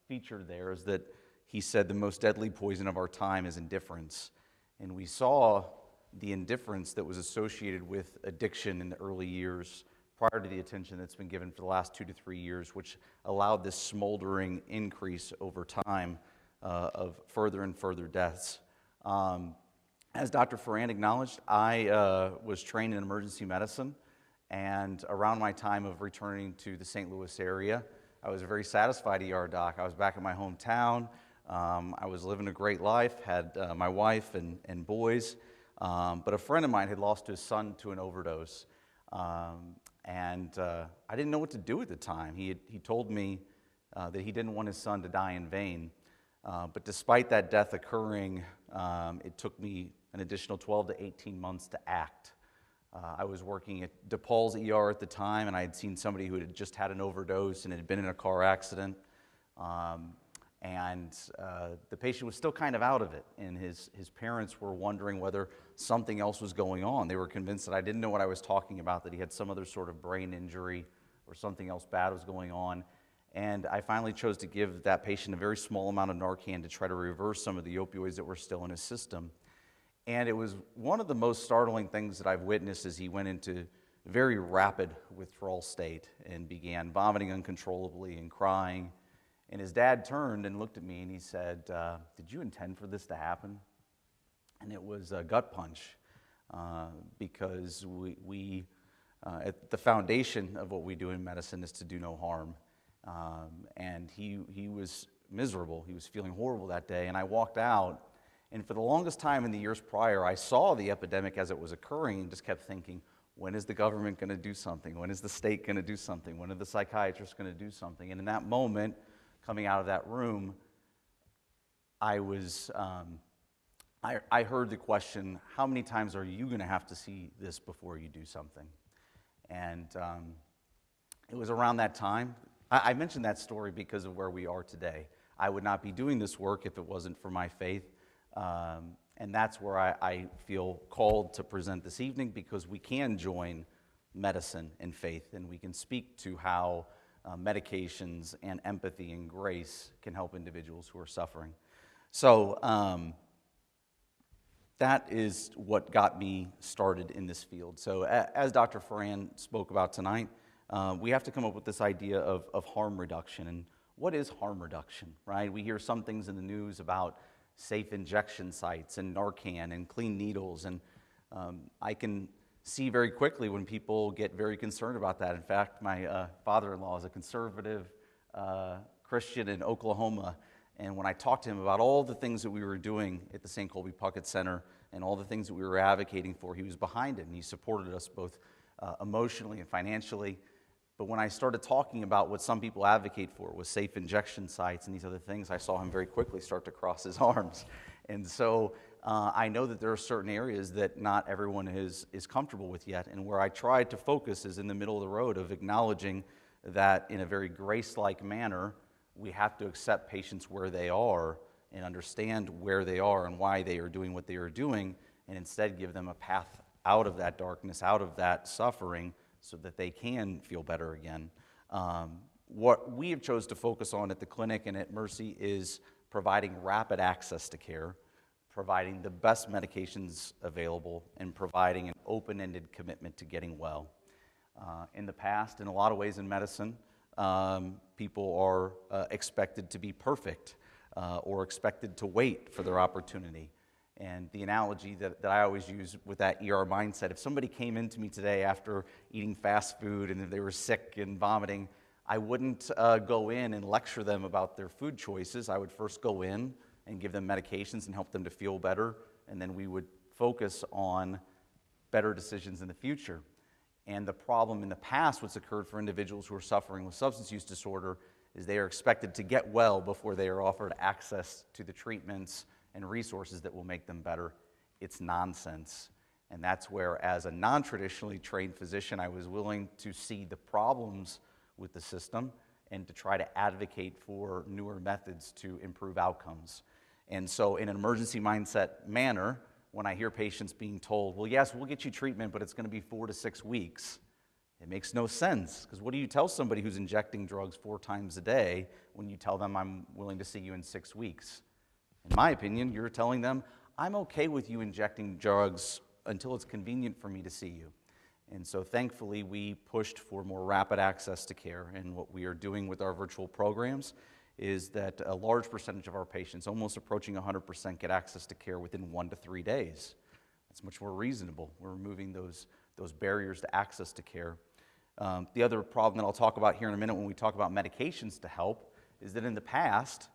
Speaker 7: featured there is that he said, "The most deadly poison of our time is indifference." And we saw the indifference that was associated with addiction in the early years prior to the attention that's been given for the last 2 to 3 years, which allowed this smoldering increase over time of further and further deaths. As Dr. Ferrand acknowledged, I was trained in emergency medicine, and around my time of returning to the St. Louis area, I was a very satisfied ER doc. I was back in my hometown. I was living a great life, had my wife and boys. But a friend of mine had lost his son to an overdose, and I didn't know what to do at the time. He told me that he didn't want his son to die in vain, but despite that death occurring, it took me an additional 12 to 18 months to act. I was working at DePaul's ER at the time, and I had seen somebody who had just had an overdose and had been in a car accident. And the patient was still kind of out of it, and his parents were wondering whether something else was going on. They were convinced that I didn't know what I was talking about, that he had some other sort of brain injury or something else bad was going on. And I finally chose to give that patient a very small amount of Narcan to try to reverse some of the opioids that were still in his system. And it was one of the most startling things that I've witnessed as he went into very rapid withdrawal state and began vomiting uncontrollably and crying. And his dad turned and looked at me and he said, "Did you intend for this to happen?" And it was a gut punch because we at the foundation of what we do in medicine is to do no harm. And he was miserable. He was feeling horrible that day. And I walked out, and for the longest time in the years prior, I saw the epidemic as it was occurring and just kept thinking, when is the government going to do something? When is the state going to do something? When are the psychiatrists going to do something? And in that moment, coming out of that room, I was, I heard the question, how many times are you going to have to see this before you do something? And it was around that time. I mentioned that story because of where we are today. I would not be doing this work if it wasn't for my faith. And that's where I feel called to present this evening, because we can join medicine and faith, and we can speak to how medications and empathy and grace can help individuals who are suffering. So that is what got me started in this field. So as Dr. Ferrand spoke about tonight, we have to come up with this idea of harm reduction. And what is harm reduction, right? We hear some things in the news about safe injection sites and Narcan and clean needles, and I can see very quickly when people get very concerned about that. In fact, my father-in-law is a conservative Christian in Oklahoma. And when I talked to him about all the things that we were doing at the St. Colby Puckett Center and all the things that we were advocating for, he was behind it, and he supported us both emotionally and financially. But when I started talking about what some people advocate for, with safe injection sites and these other things, I saw him very quickly start to cross his arms. And so I know that there are certain areas that not everyone is comfortable with yet, and where I tried to focus is in the middle of the road of acknowledging that in a very grace-like manner, we have to accept patients where they are and understand where they are and why they are doing what they are doing, and instead give them a path out of that darkness, out of that suffering, so that they can feel better again. What we have chose to focus on at the clinic and at Mercy is providing rapid access to care, providing the best medications available, and providing an open-ended commitment to getting well. In the past, in a lot of ways in medicine, people are expected to be perfect or expected to wait for their opportunity. And the analogy that I always use with that ER mindset, if somebody came into me today after eating fast food and if they were sick and vomiting, I wouldn't go in and lecture them about their food choices. I would first go in and give them medications and help them to feel better, and then we would focus on better decisions in the future. And the problem in the past, what's occurred for individuals who are suffering with substance use disorder, is they are expected to get well before they are offered access to the treatments and resources that will make them better. It's nonsense. And that's where, as a non-traditionally trained physician, I was willing to see the problems with the system and to try to advocate for newer methods to improve outcomes. And so in an emergency mindset manner, when I hear patients being told, well, yes, we'll get you treatment, but it's going to be 4 to 6 weeks, it makes no sense. Because what do you tell somebody who's injecting drugs 4 times a day when you tell them, I'm willing to see you in 6 weeks? In my opinion, you're telling them, I'm okay with you injecting drugs until it's convenient for me to see you. And so thankfully, we pushed for more rapid access to care. And what we are doing with our virtual programs is that a large percentage of our patients, almost approaching 100%, get access to care within 1 to 3 days. That's much more reasonable. We're removing those barriers to access to care. The other problem that I'll talk about here in a minute when we talk about medications to help is that in the past,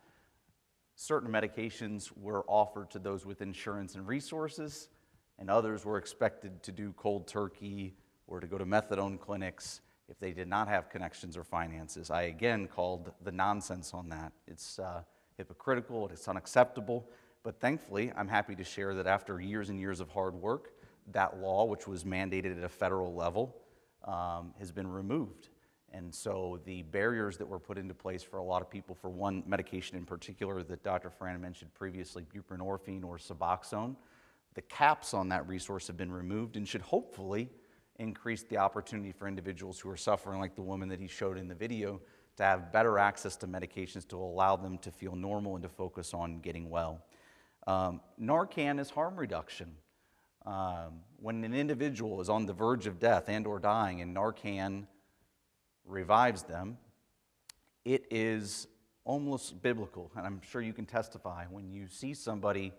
Speaker 7: certain medications were offered to those with insurance and resources, and others were expected to do cold turkey or to go to methadone clinics if they did not have connections or finances. I again called the nonsense on that. It's hypocritical, it's unacceptable, but thankfully I'm happy to share that after years and years of hard work, that law, which was mandated at a federal level, has been removed. And so the barriers that were put into place for a lot of people, for one medication in particular that Dr. Fran mentioned previously, buprenorphine or Suboxone, the caps on that resource have been removed and should hopefully increase the opportunity for individuals who are suffering, like the woman that he showed in the video, to have better access to medications to allow them to feel normal and to focus on getting well. Narcan is harm reduction. When an individual is on the verge of death and or dying and Narcan revives them, it is almost biblical, and I'm sure you can testify, when you see somebody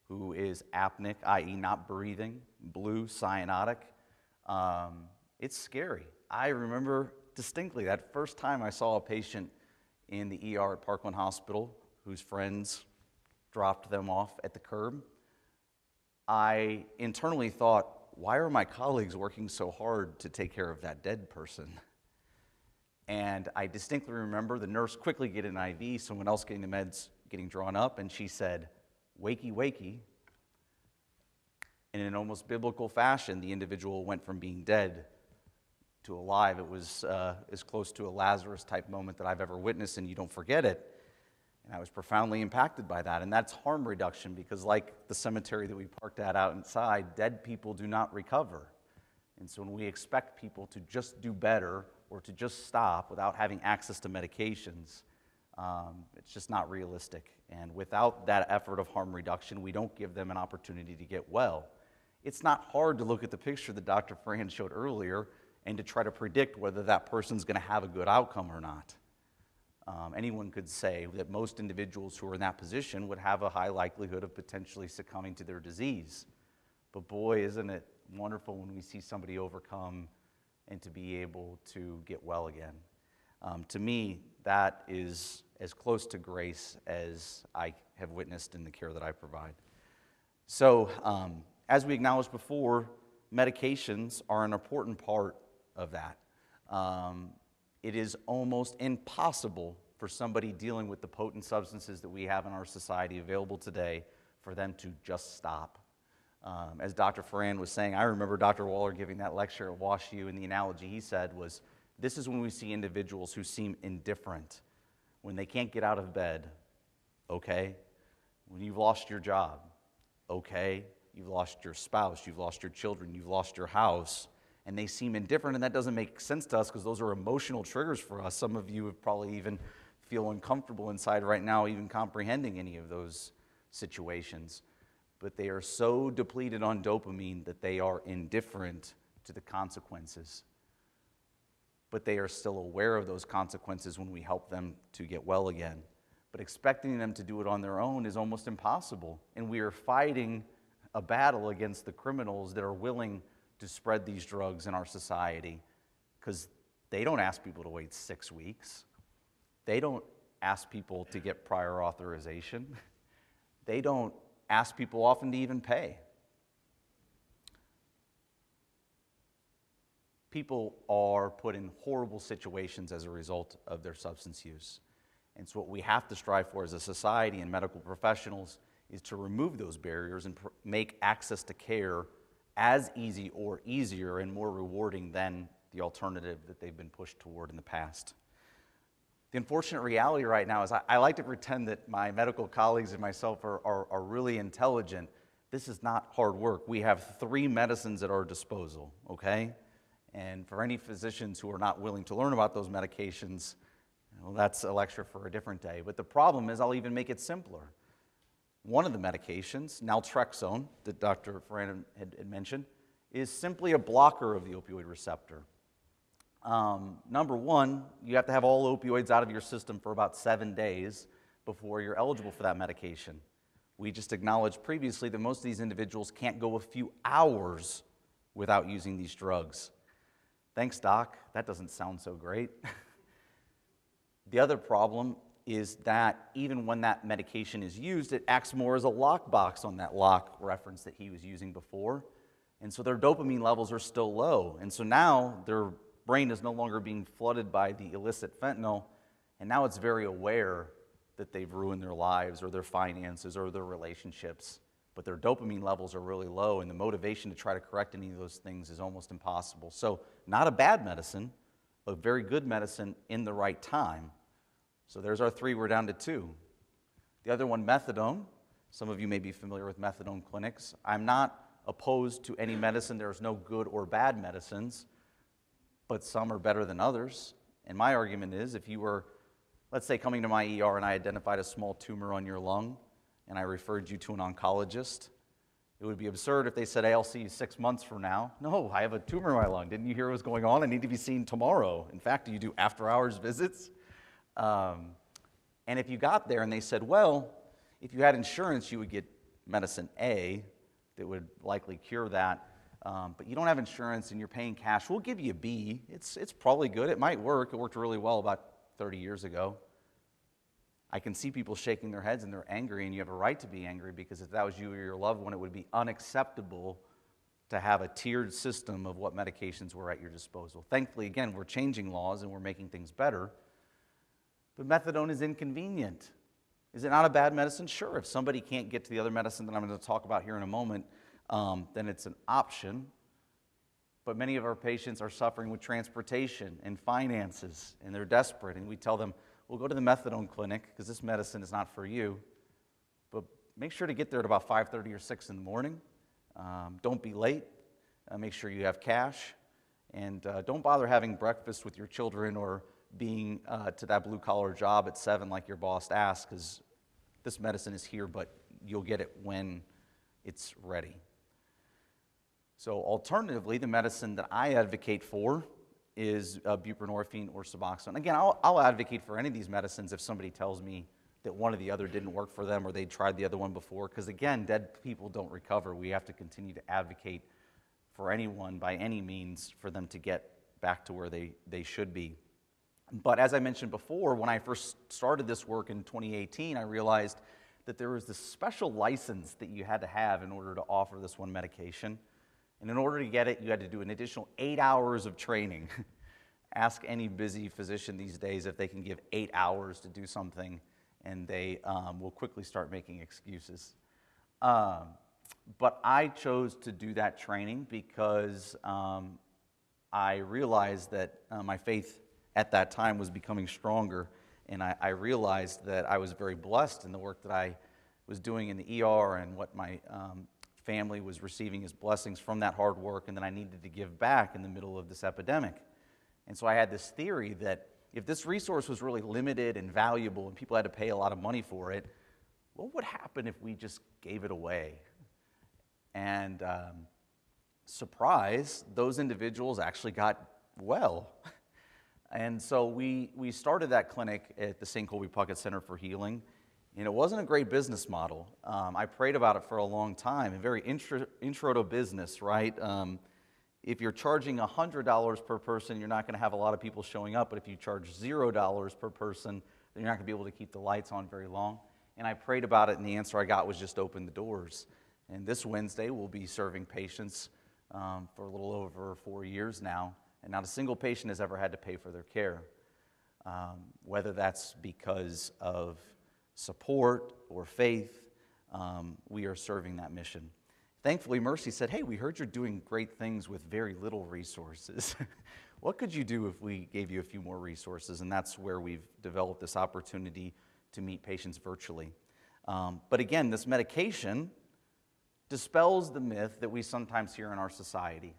Speaker 7: who is apneic, i.e. not breathing, blue, cyanotic, it's scary. I remember distinctly that first time I saw a patient in the ER at Parkland Hospital whose friends dropped them off at the curb. I internally thought, why are my colleagues working so hard to take care of that dead person? And I distinctly remember the nurse quickly getting an IV, someone else getting the meds, getting drawn up, and she said, wakey, wakey. And in an almost biblical fashion, the individual went from being dead to alive. It was as close to a Lazarus-type moment that I've ever witnessed, and you don't forget it. And I was profoundly impacted by that. And that's harm reduction, because like the cemetery that we parked at out inside, dead people do not recover. And so when we expect people to just do better or to just stop without having access to medications, it's just not realistic. And without that effort of harm reduction, we don't give them an opportunity to get well. It's not hard to look at the picture that Dr. Fran showed earlier and to try to predict whether that person's going to have a good outcome or not. Anyone could say that most individuals who are in that position would have a high likelihood of potentially succumbing to their disease. But boy, isn't it wonderful when we see somebody overcome and to be able to get well again. To me, that is as close to grace as I have witnessed in the care that I provide. So, as we acknowledged before, medications are an important part of that. It is almost impossible for somebody dealing with the potent substances that we have in our society available today for them to just stop. As Dr. Ferran was saying, I remember Dr. Waller giving that lecture at WashU, and the analogy he said was, this is when we see individuals who seem indifferent, when they can't get out of bed, okay? When you've lost your job, okay? You've lost your spouse, you've lost your children, you've lost your house, and they seem indifferent, and that doesn't make sense to us because those are emotional triggers for us. Some of you would probably even feel uncomfortable inside right now even comprehending any of those situations. But they are so depleted on dopamine that they are indifferent to the consequences. But they are still aware of those consequences when we help them to get well again. But expecting them to do it on their own is almost impossible. And we are fighting a battle against the criminals that are willing to spread these drugs in our society, because they don't ask people to wait 6 weeks. They don't ask people to get prior authorization. They don't ask people often to even pay. People are put in horrible situations as a result of their substance use. And so what we have to strive for as a society and medical professionals is to remove those barriers and make access to care as easy or easier and more rewarding than the alternative that they've been pushed toward in the past. The unfortunate reality right now is I like to pretend that my medical colleagues and myself are really intelligent. This is not hard work. We have 3 medicines at our disposal, okay? And for any physicians who are not willing to learn about those medications, well, that's a lecture for a different day. But the problem is, I'll even make it simpler. One of the medications, naltrexone, that Dr. Ferran had mentioned, is simply a blocker of the opioid receptor. Number one, you have to have all opioids out of your system for about 7 days before you're eligible for that medication. We just acknowledged previously that most of these individuals can't go a few hours without using these drugs. Thanks, Doc. That doesn't sound so great. The other problem is that even when that medication is used, it acts more as a lockbox on that lock reference that he was using before. And so their dopamine levels are still low. And so now their brain is no longer being flooded by the illicit fentanyl, and now it's very aware that they've ruined their lives or their finances or their relationships. But their dopamine levels are really low, and the motivation to try to correct any of those things is almost impossible. So not a bad medicine, but very good medicine in the right time. So there's our 3, we're down to 2. The other one, methadone. Some of you may be familiar with methadone clinics. I'm not opposed to any medicine. There's no good or bad medicines, but some are better than others. And my argument is, if you were, let's say, coming to my ER and I identified a small tumor on your lung, and I referred you to an oncologist, it would be absurd if they said, hey, I'll see you 6 months from now. No, I have a tumor in my lung. Didn't you hear what's going on? I need to be seen tomorrow. In fact, do you do after-hours visits? And if you got there and they said, well, if you had insurance, you would get medicine A that would likely cure that, but you don't have insurance and you're paying cash, we'll give you B. It's probably good. It might work. It worked really well about 30 years ago. I can see people shaking their heads and they're angry, and you have a right to be angry, because if that was you or your loved one, it would be unacceptable to have a tiered system of what medications were at your disposal. Thankfully, again, we're changing laws and we're making things better. But methadone is inconvenient. Is it not a bad medicine? Sure. If somebody can't get to the other medicine that I'm going to talk about here in a moment, then it's an option. But many of our patients are suffering with transportation and finances, and they're desperate. And we tell them, well, go to the methadone clinic because this medicine is not for you. But make sure to get there at about 5:30 or 6 in the morning. Don't be late. Make sure you have cash. And don't bother having breakfast with your children or being to that blue-collar job at 7 like your boss asked, because this medicine is here, but you'll get it when it's ready. So alternatively, the medicine that I advocate for is buprenorphine or Suboxone. Again, I'll advocate for any of these medicines if somebody tells me that one or the other didn't work for them or they tried the other one before, because again, dead people don't recover. We have to continue to advocate for anyone by any means for them to get back to where they should be. But as I mentioned before, when I first started this work in 2018, I realized that there was this special license that you had to have in order to offer this one medication. And in order to get it, you had to do an additional 8 hours of training. Ask any busy physician these days if they can give 8 hours to do something, and they will quickly start making excuses. But I chose to do that training because I realized that my faith at that time was becoming stronger, and I realized that I was very blessed in the work that I was doing in the ER and what my family was receiving as blessings from that hard work, and then I needed to give back in the middle of this epidemic. And so I had this theory that if this resource was really limited and valuable and people had to pay a lot of money for it, what would happen if we just gave it away? And surprise, those individuals actually got well. And so we started that clinic at the St. Colby Puckett Center for Healing, and it wasn't a great business model. I prayed about it for a long time, a very intro to business, right? If you're charging $100 per person, you're not going to have a lot of people showing up, but if you charge $0 per person, then you're not going to be able to keep the lights on very long. And I prayed about it, and the answer I got was just open the doors. And this Wednesday, we'll be serving patients for a little over 4 years now, and not a single patient has ever had to pay for their care, whether that's because of support or faith. We are serving that mission. Thankfully, Mercy said, hey, we heard you're doing great things with very little resources. What could you do if we gave you a few more resources? And that's where we've developed this opportunity to meet patients virtually. But again, this medication dispels the myth that we sometimes hear in our society,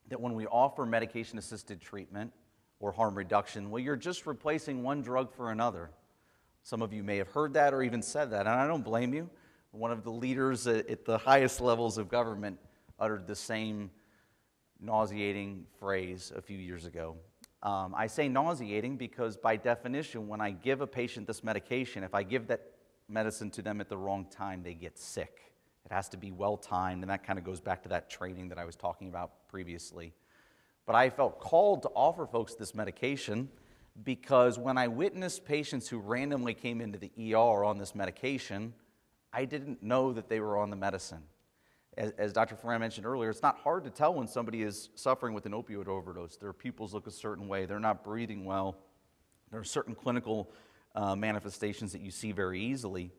Speaker 7: that when we offer medication-assisted treatment or harm reduction, well, you're just replacing one drug for another. Some of you may have heard that or even said that, and I don't blame you. One of the leaders at the highest levels of government uttered the same nauseating phrase a few years ago. I say nauseating because by definition, when I give a patient this medication, if I give that medicine to them at the wrong time, they get sick. It has to be well-timed, and that kind of goes back to that training that I was talking about previously. But I felt called to offer folks this medication because when I witnessed patients who randomly came into the ER on this medication, I didn't know that they were on the medicine. As Dr. Ferran mentioned earlier, it's not hard to tell when somebody is suffering with an opioid overdose. Their pupils look a certain way. They're not breathing well. There are certain clinical manifestations that you see very easily.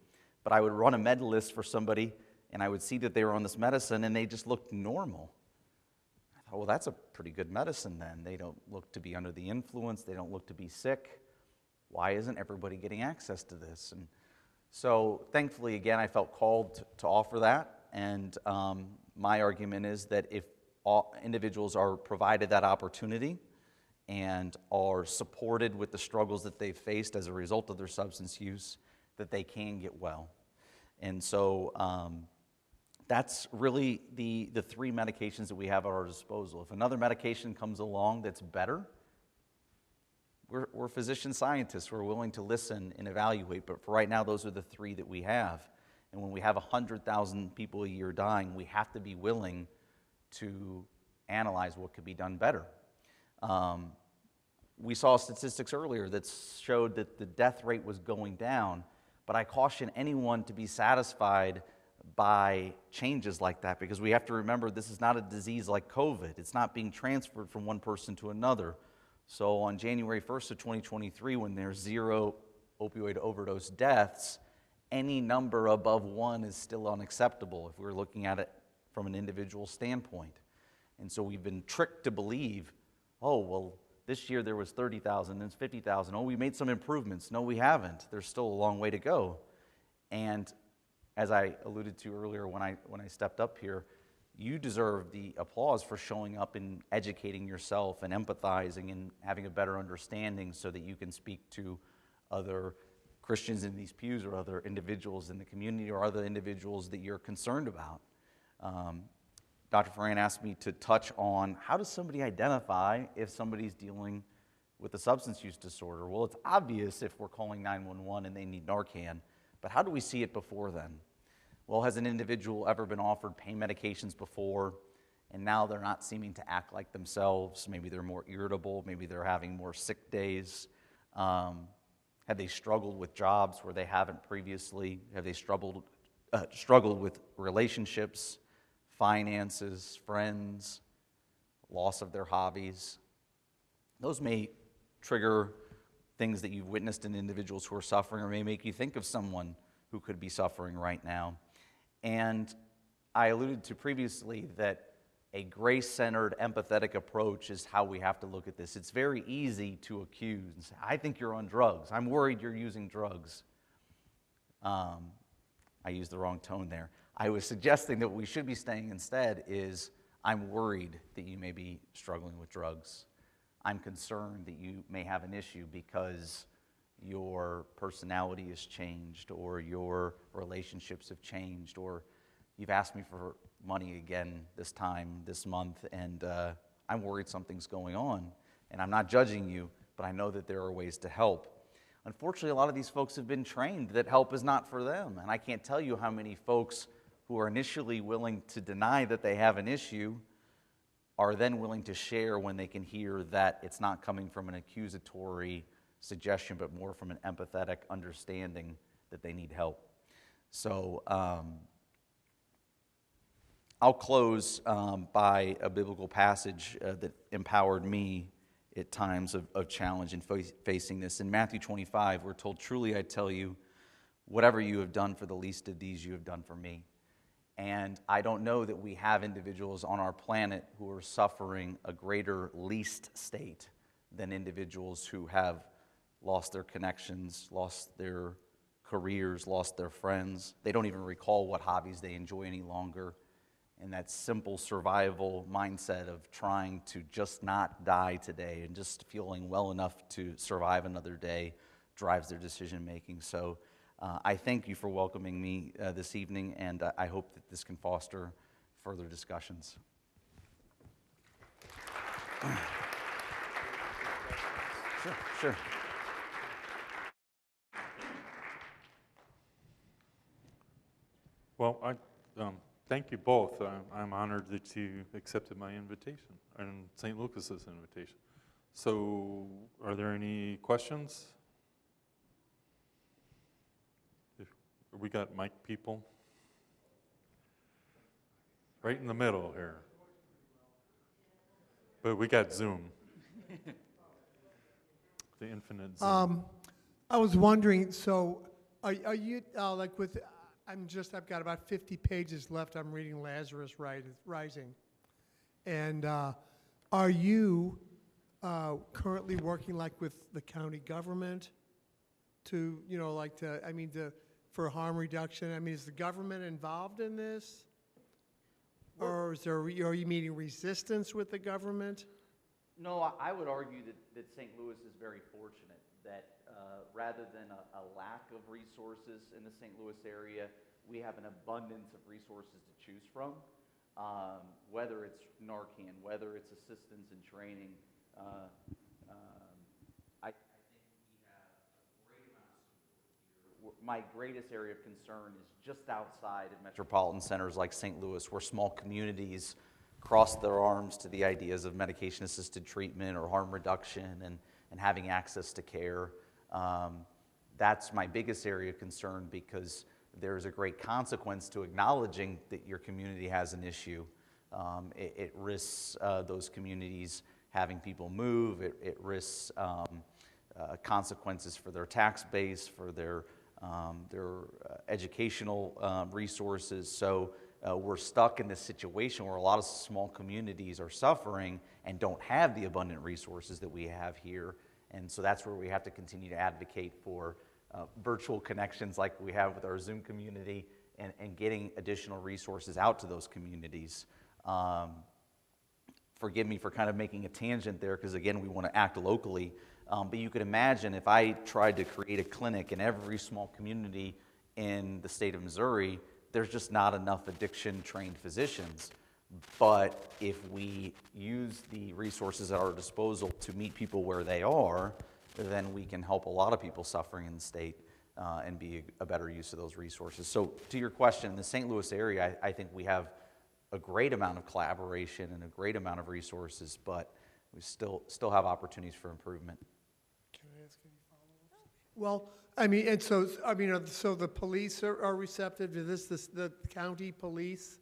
Speaker 7: But I would run a med list for somebody, and I would see that they were on this medicine, and they just looked normal. I thought, well, that's a pretty good medicine then. They don't look to be under the influence. They don't look to be sick. Why isn't everybody getting access to this? And so thankfully, again, I felt called to offer that. And my argument is that if all individuals are provided that opportunity and are supported with the struggles that they've faced as a result of their substance use, that they can get well. And so that's really the three medications that we have at our disposal. If another medication comes along that's better, we're physician scientists. We're willing to listen and evaluate, but for right now, those are the three that we have. And when we have 100,000 people a year dying, we have to be willing to analyze what could be done better. We saw statistics earlier that showed that the death rate was going down, but I caution anyone to be satisfied by changes like that, because we have to remember this is not a disease like COVID. It's not being transferred from one person to another. So on January 1st of 2023, when there's 0 opioid overdose deaths, any number above 1 is still unacceptable if we're looking at it from an individual standpoint. And so we've been tricked to believe, oh, well, this year there was 30,000, then it's 50,000. Oh, we made some improvements. No, we haven't. There's still a long way to go. And as I alluded to earlier when I stepped up here, you deserve the applause for showing up and educating yourself and empathizing and having a better understanding so that you can speak to other Christians in these pews or other individuals in the community or other individuals that you're concerned about. Dr. Ferran asked me to touch on how does somebody identify if somebody's dealing with a substance use disorder? Well, it's obvious if we're calling 911 and they need Narcan, but how do we see it before then? Well, has an individual ever been offered pain medications before and now they're not seeming to act like themselves. Maybe they're more irritable, maybe they're having more sick days. Have they struggled with jobs where they haven't previously? Have they struggled with relationships, finances, friends, loss of their hobbies? Those may trigger things that you've witnessed in individuals who are suffering, or may make you think of someone who could be suffering right now. And I alluded to previously that a grace-centered, empathetic approach is how we have to look at this. It's very easy to accuse and say, I think you're on drugs. I'm worried you're using drugs. I used the wrong tone there. I was suggesting that what we should be saying instead is, I'm worried that you may be struggling with drugs. I'm concerned that you may have an issue because your personality has changed, or your relationships have changed, or you've asked me for money again this month, and I'm worried something's going on. And I'm not judging you, but I know that there are ways to help. Unfortunately, a lot of these folks have been trained that help is not for them. And I can't tell you how many folks who are initially willing to deny that they have an issue are then willing to share when they can hear that it's not coming from an accusatory suggestion, but more from an empathetic understanding that they need help. So I'll close by a biblical passage that empowered me at times of challenge in facing this. In Matthew 25, we're told, truly I tell you, whatever you have done for the least of these, you have done for me. And I don't know that we have individuals on our planet who are suffering a greater least state than individuals who have lost their connections, lost their careers, lost their friends. They don't even recall what hobbies they enjoy any longer. And that simple survival mindset of trying to just not die today and just feeling well enough to survive another day drives their decision making. So I thank you for welcoming me this evening, and I hope that this can foster further discussions. Sure.
Speaker 2: Well, I thank you both. I'm honored that you accepted my invitation and St. Lucas's invitation. So, are there any questions? We got mic people right in the middle here, but we got Zoom. The infinite Zoom.
Speaker 8: I was wondering, so are you like with? I've got about 50 pages left. I'm reading Lazarus Rising, and are you currently working like with the county government to for harm reduction? I mean, is the government involved in this, or are you meeting resistance with the government?
Speaker 7: No, I would argue that St. Louis is very fortunate that rather than a lack of resources in the St. Louis area, we have an abundance of resources to choose from, whether it's Narcan, whether it's assistance and training. I think we have a great amount of support here. My greatest area of concern is just outside of metropolitan centers like St. Louis, where small communities cross their arms to the ideas of medication-assisted treatment or harm reduction and having access to care. That's my biggest area of concern, because there's a great consequence to acknowledging that your community has an issue. It risks those communities having people move. It risks consequences for their tax base, for their educational resources. So we're stuck in this situation where a lot of small communities are suffering and don't have the abundant resources that we have here. And so that's where we have to continue to advocate for virtual connections like we have with our Zoom community, and getting additional resources out to those communities. Forgive me for kind of making a tangent there, because again, we want to act locally. But you could imagine if I tried to create a clinic in every small community in the state of Missouri, there's just not enough addiction-trained physicians. But if we use the resources at our disposal to meet people where they are, then we can help a lot of people suffering in the state and be a better use of those resources. So to your question, in the St. Louis area, I think we have a great amount of collaboration and a great amount of resources, but we still have opportunities for improvement.
Speaker 8: Can I ask any follow-ups? Well, I mean, and so, I mean, so the police are receptive to this, the county police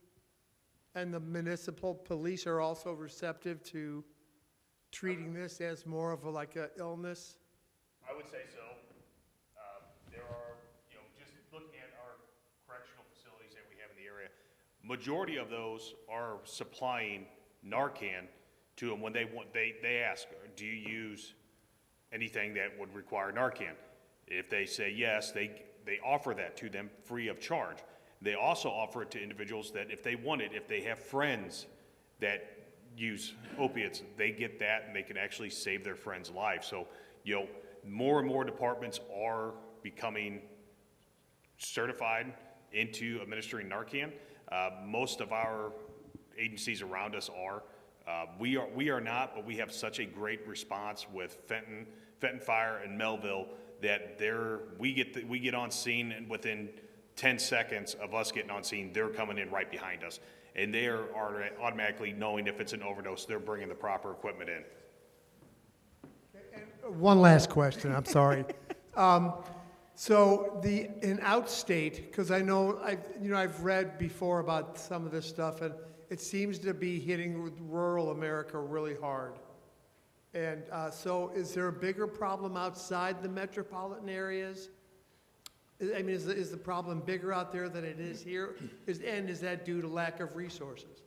Speaker 8: and the municipal police are also receptive to treating this as more of a, like a illness?
Speaker 5: I would say so. There are, just looking at our correctional facilities that we have in the area, majority of those are supplying Narcan to them when they ask, do you use anything that would require Narcan? If they say yes, they offer that to them free of charge. They also offer it to individuals that if they want it, if they have friends that use opiates, they get that and they can actually save their friend's life. So, more and more departments are becoming certified into administering Narcan. Most of our agencies around us are. We are not, but we have such a great response with Fenton Fire and Melville that we get on scene, and within 10 seconds of us getting on scene, they're coming in right behind us. And they are automatically knowing if it's an overdose, they're bringing the proper equipment in.
Speaker 8: And one last question, I'm sorry. So in outstate, because I know I've read before about some of this stuff, and it seems to be hitting rural America really hard. And so is there a bigger problem outside the metropolitan areas? I mean, is the problem bigger out there than it is here? And is that due to lack of resources?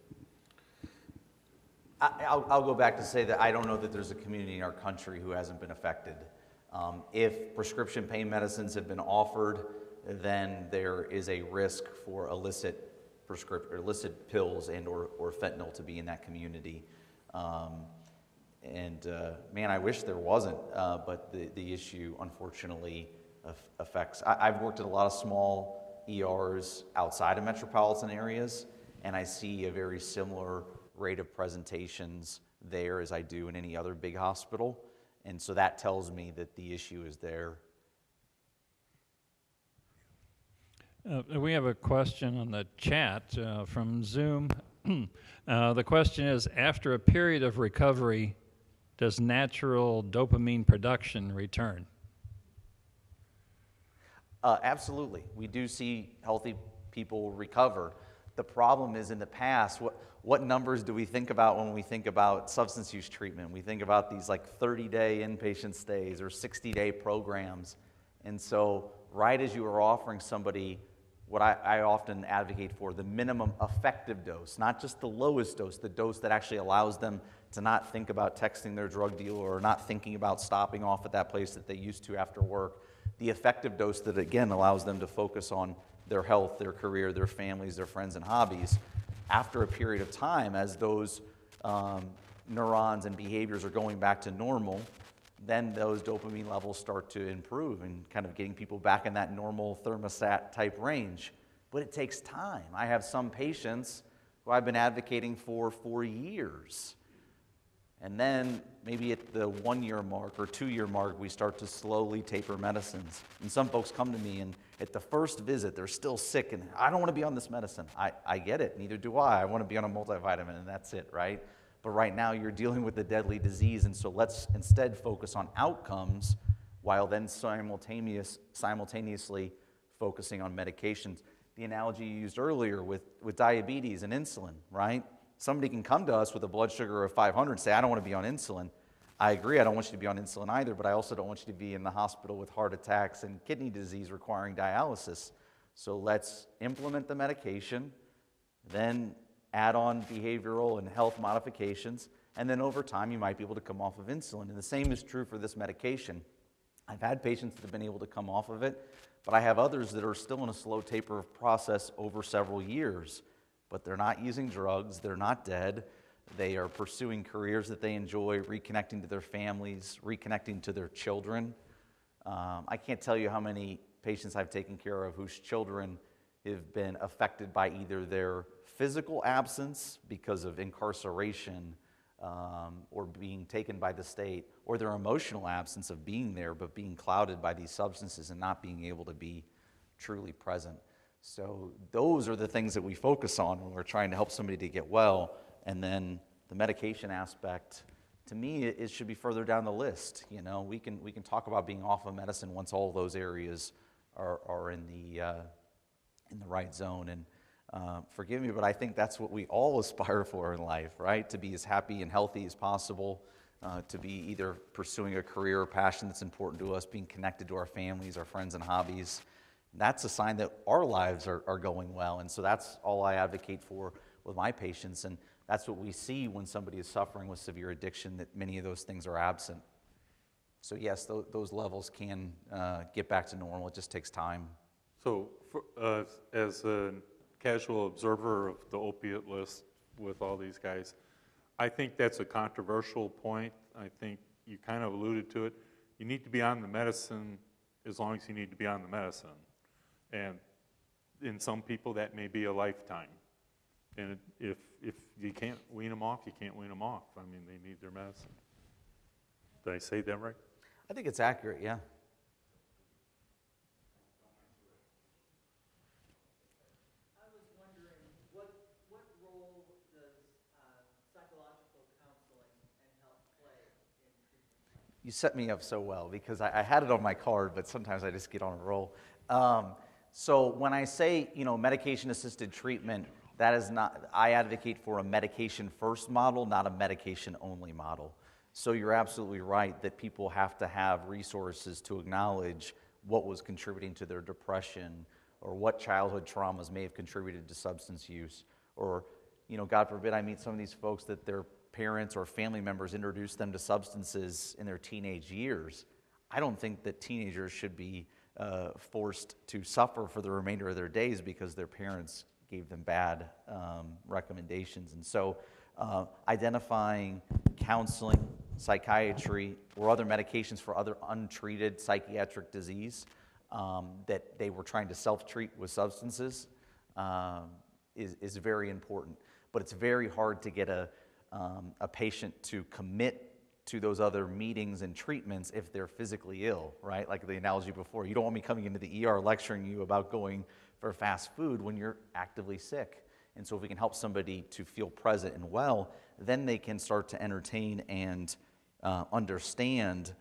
Speaker 7: I'll go back to say that I don't know that there's a community in our country who hasn't been affected. If prescription pain medicines have been offered, then there is a risk for illicit pills and or fentanyl to be in that community. Man, I wish there wasn't, but the issue, unfortunately, affects. I've worked at a lot of small ERs outside of metropolitan areas, and I see a very similar rate of presentations there as I do in any other big hospital, and so that tells me that the issue is there.
Speaker 9: We have a question on the chat from Zoom. The question is, after a period of recovery, does natural dopamine production return?
Speaker 7: Absolutely. We do see healthy people recover. The problem is in the past, what numbers do we think about when we think about substance use treatment? We think about these like 30-day inpatient stays or 60-day programs. And so right as you are offering somebody what I often advocate for, the minimum effective dose, not just the lowest dose, the dose that actually allows them to not think about texting their drug dealer or not thinking about stopping off at that place that they used to after work. The effective dose that, again, allows them to focus on their health, their career, their families, their friends, and hobbies. After a period of time, as those neurons and behaviors are going back to normal, then those dopamine levels start to improve and kind of getting people back in that normal thermostat type range. But it takes time. I have some patients who I've been advocating for years. And then maybe at the 1 year mark or 2 year mark, we start to slowly taper medicines. And some folks come to me and at the first visit, they're still sick and I don't want to be on this medicine. I get it, neither do I. I want to be on a multivitamin and that's it, right? But right now you're dealing with a deadly disease, and so let's instead focus on outcomes while then simultaneously focusing on medications. The analogy you used earlier with diabetes and insulin, right? Somebody can come to us with a blood sugar of 500 and say, I don't want to be on insulin. I agree, I don't want you to be on insulin either, but I also don't want you to be in the hospital with heart attacks and kidney disease requiring dialysis. So let's implement the medication, then add on behavioral and health modifications, and then over time you might be able to come off of insulin. And the same is true for this medication. I've had patients that have been able to come off of it, but I have others that are still in a slow taper process over several years. But they're not using drugs, they're not dead, they are pursuing careers that they enjoy, reconnecting to their families, reconnecting to their children. I can't tell you how many patients I've taken care of whose children have been affected by either their physical absence because of incarceration or being taken by the state, or their emotional absence of being there but being clouded by these substances and not being able to be truly present. So those are the things that we focus on when we're trying to help somebody to get well. And then the medication aspect, to me, it should be further down the list. You know, we can talk about being off of medicine once all those areas are in the right zone. And forgive me, but I think that's what we all aspire for in life, right? To be as happy and healthy as possible, to be either pursuing a career or passion that's important to us, being connected to our families, our friends, and hobbies. That's a sign that our lives are going well. And so that's all I advocate for with my patients. And that's what we see when somebody is suffering with severe addiction, that many of those things are absent. So yes, those levels can get back to normal. It just takes time.
Speaker 2: So as a casual observer of the opiate list with all these guys, I think that's a controversial point. I think you kind of alluded to it. You need to be on the medicine as long as you need to be on the medicine. And in some people, that may be a lifetime. And if you can't wean them off, you can't wean them off. I mean, they need their medicine. Did I say that right?
Speaker 7: I think it's accurate, yeah.
Speaker 1: I was wondering, what role does psychological counseling and help play in treatment?
Speaker 7: You set me up so well because I had it on my card, but sometimes I just get on a roll. So when I say, medication-assisted treatment, that is not, I advocate for a medication-first model, not a medication-only model. So you're absolutely right that people have to have resources to acknowledge what was contributing to their depression or what childhood traumas may have contributed to substance use. Or, God forbid I meet some of these folks that their parents or family members introduced them to substances in their teenage years. I don't think that teenagers should be forced to suffer for the remainder of their days because their parents gave them bad recommendations. And so identifying counseling, psychiatry, or other medications for other untreated psychiatric disease that they were trying to self-treat with substances is very important. But it's very hard to get a patient to commit to those other meetings and treatments if they're physically ill, right? Like the analogy before, you don't want me coming into the ER lecturing you about going for fast food when you're actively sick. And so if we can help somebody to feel present and well, then they can start to entertain and understand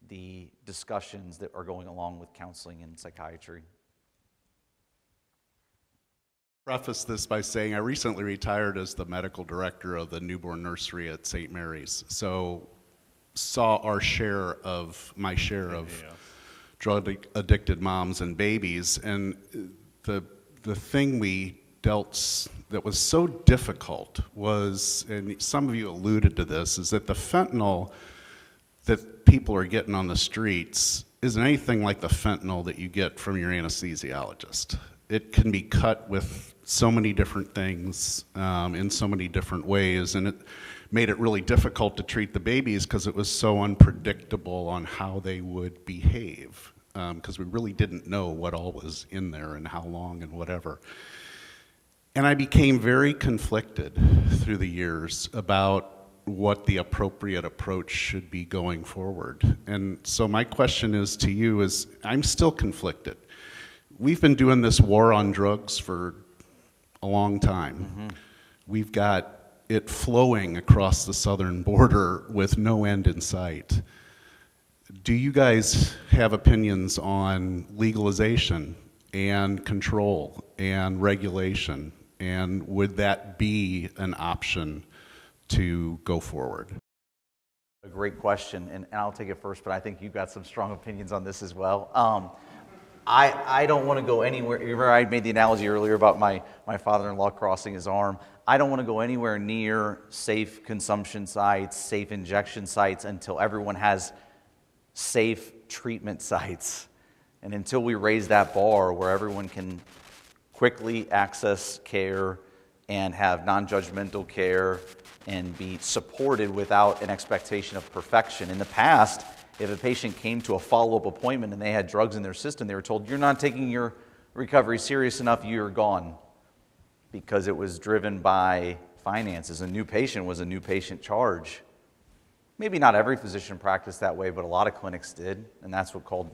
Speaker 7: the discussions that are going along with counseling and psychiatry.
Speaker 10: Preface this by saying I recently retired as the medical director of the newborn nursery at St. Mary's. So saw my share of drug addicted moms and babies, and the thing we dealt that was so difficult was, and some of you alluded to this, is that the fentanyl that people are getting on the streets isn't anything like the fentanyl that you get from your anesthesiologist. It can be cut with so many different things in so many different ways, and it made it really difficult to treat the babies because it was so unpredictable on how they would behave, because we really didn't know what all was in there and how long and whatever. And I became very conflicted through the years about what the appropriate approach should be going forward. And so my question is to you is, I'm still conflicted. We've been doing this war on drugs for a long time. Mm-hmm. We've got it flowing across the southern border with no end in sight. Do you guys have opinions on legalization and control and regulation? And would that be an option to go forward?
Speaker 7: A great question, and I'll take it first, but I think you've got some strong opinions on this as well. I don't want to go anywhere. Remember I made the analogy earlier about my father-in-law crossing his arm. I don't want to go anywhere near safe consumption sites, safe injection sites, until everyone has safe treatment sites. And until we raise that bar where everyone can quickly access care and have non-judgmental care and be supported without an expectation of perfection. In the past, if a patient came to a follow-up appointment and they had drugs in their system, they were told, you're not taking your recovery serious enough, you're gone. Because it was driven by finances. A new patient was a new patient charge. Maybe not every physician practiced that way, but a lot of clinics did, and that's what called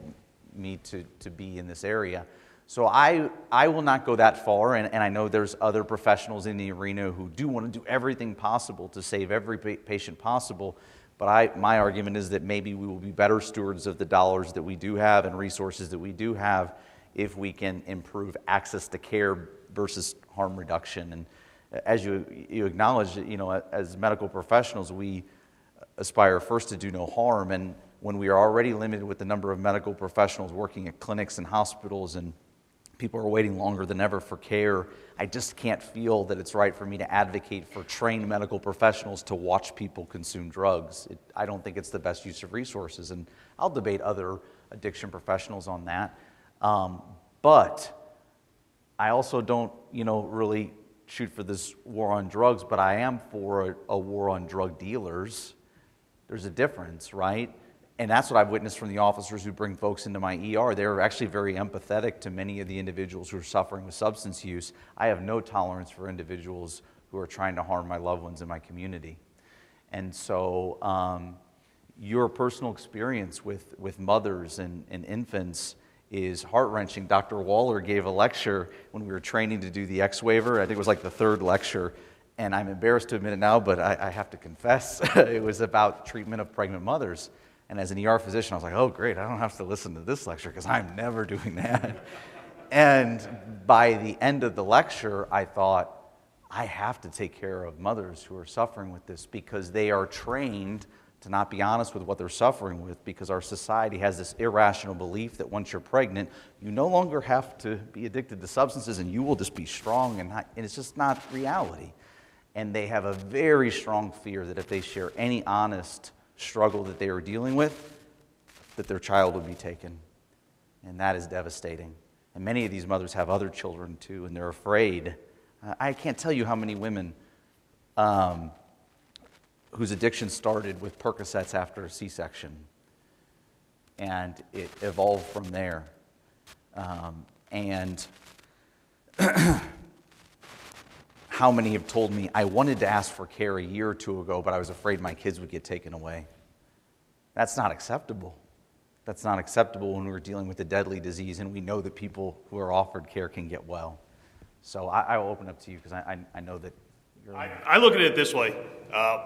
Speaker 7: me to be in this area. So I will not go that far, and I know there's other professionals in the arena who do want to do everything possible to save every patient possible, but my argument is that maybe we will be better stewards of the dollars that we do have and resources that we do have if we can improve access to care versus harm reduction. And as you acknowledge, as medical professionals, we aspire first to do no harm, and when we are already limited with the number of medical professionals working at clinics and hospitals and people are waiting longer than ever for care, I just can't feel that it's right for me to advocate for trained medical professionals to watch people consume drugs. I don't think it's the best use of resources, and I'll debate other addiction professionals on that. But I also don't, really shoot for this war on drugs, but I am for a war on drug dealers. There's a difference, right? And that's what I've witnessed from the officers who bring folks into my ER. They're actually very empathetic to many of the individuals who are suffering with substance use. I have no tolerance for individuals who are trying to harm my loved ones in my community. And so your personal experience with mothers and infants is heart-wrenching. Dr. Waller gave a lecture when we were training to do the X waiver. I think it was like the third lecture. And I'm embarrassed to admit it now, but I have to confess, it was about treatment of pregnant mothers. And as an ER physician, I was like, oh, great, I don't have to listen to this lecture because I'm never doing that. And by the end of the lecture, I thought, I have to take care of mothers who are suffering with this because they are trained to not be honest with what they're suffering with because our society has this irrational belief that once you're pregnant, you no longer have to be addicted to substances and you will just be strong, and it's just not reality. And they have a very strong fear that if they share any honest struggle that they are dealing with, that their child would be taken. And that is devastating. And many of these mothers have other children too, and they're afraid. I can't tell you how many women whose addiction started with Percocets after a C-section. And it evolved from there. And how many have told me, I wanted to ask for care a year or two ago, but I was afraid my kids would get taken away. That's not acceptable. That's not acceptable when we're dealing with a deadly disease and we know that people who are offered care can get well. So I will open up to you because I know that you're...
Speaker 5: I look at it this way.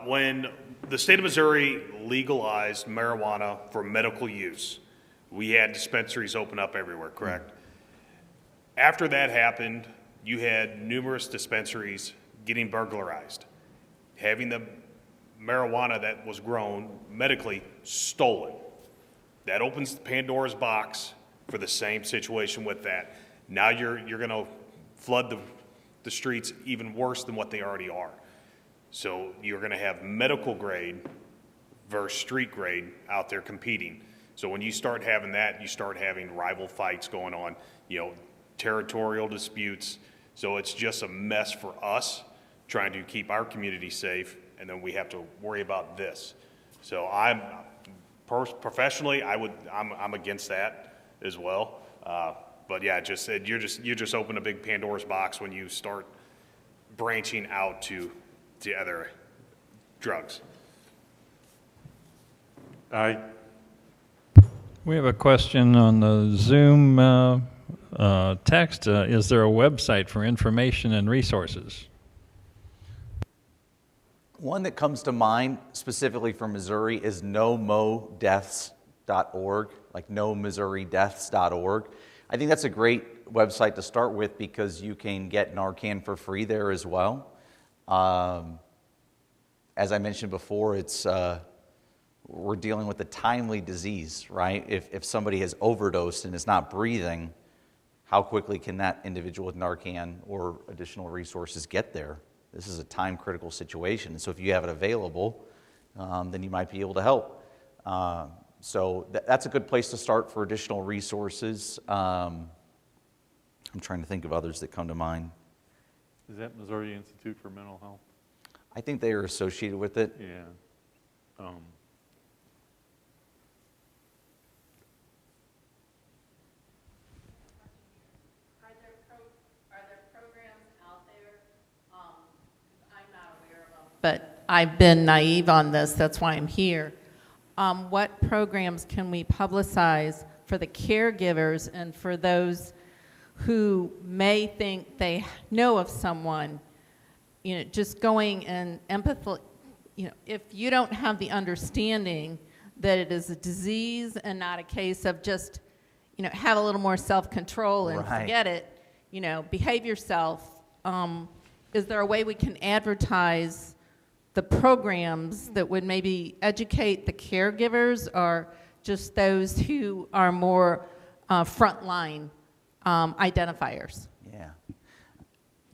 Speaker 5: When the state of Missouri legalized marijuana for medical use, we had dispensaries open up everywhere, correct? After that happened, you had numerous dispensaries getting burglarized, having the marijuana that was grown medically stolen. That opens the Pandora's box for the same situation with that. Now you're going to flood the streets even worse than what they already are. So you're going to have medical grade versus street grade out there competing. So when you start having that, you start having rival fights going on, territorial disputes. So it's just a mess for us trying to keep our community safe, and then we have to worry about this. So professionally, I'm against that as well. But yeah, you just open a big Pandora's box when you start branching out to other drugs.
Speaker 9: We have a question on the Zoom text. Is there a website for information and resources?
Speaker 7: One that comes to mind specifically for Missouri is nomodeaths.org, like nomissourideaths.org. I think that's a great website to start with because you can get Narcan for free there as well. As I mentioned before, we're dealing with a timely disease, right? If somebody has overdosed and is not breathing, how quickly can that individual with Narcan or additional resources get there? This is a time-critical situation, and so if you have it available, then you might be able to help. So that's a good place to start for additional resources. I'm trying to think of others that come to mind.
Speaker 2: Is that Missouri Institute for Mental Health?
Speaker 7: I think they are associated with it.
Speaker 2: Yeah.
Speaker 11: But I've been naive on this, that's why I'm here. What programs can we publicize for the caregivers and for those who may think they know of someone, just going and empathy, if you don't have the understanding that it is a disease and not a case of just, have a little more self-control and
Speaker 7: Right.
Speaker 11: forget it, behave yourself. Is there a way we can advertise the programs that would maybe educate the caregivers or just those who are more frontline identifiers?
Speaker 7: Yeah.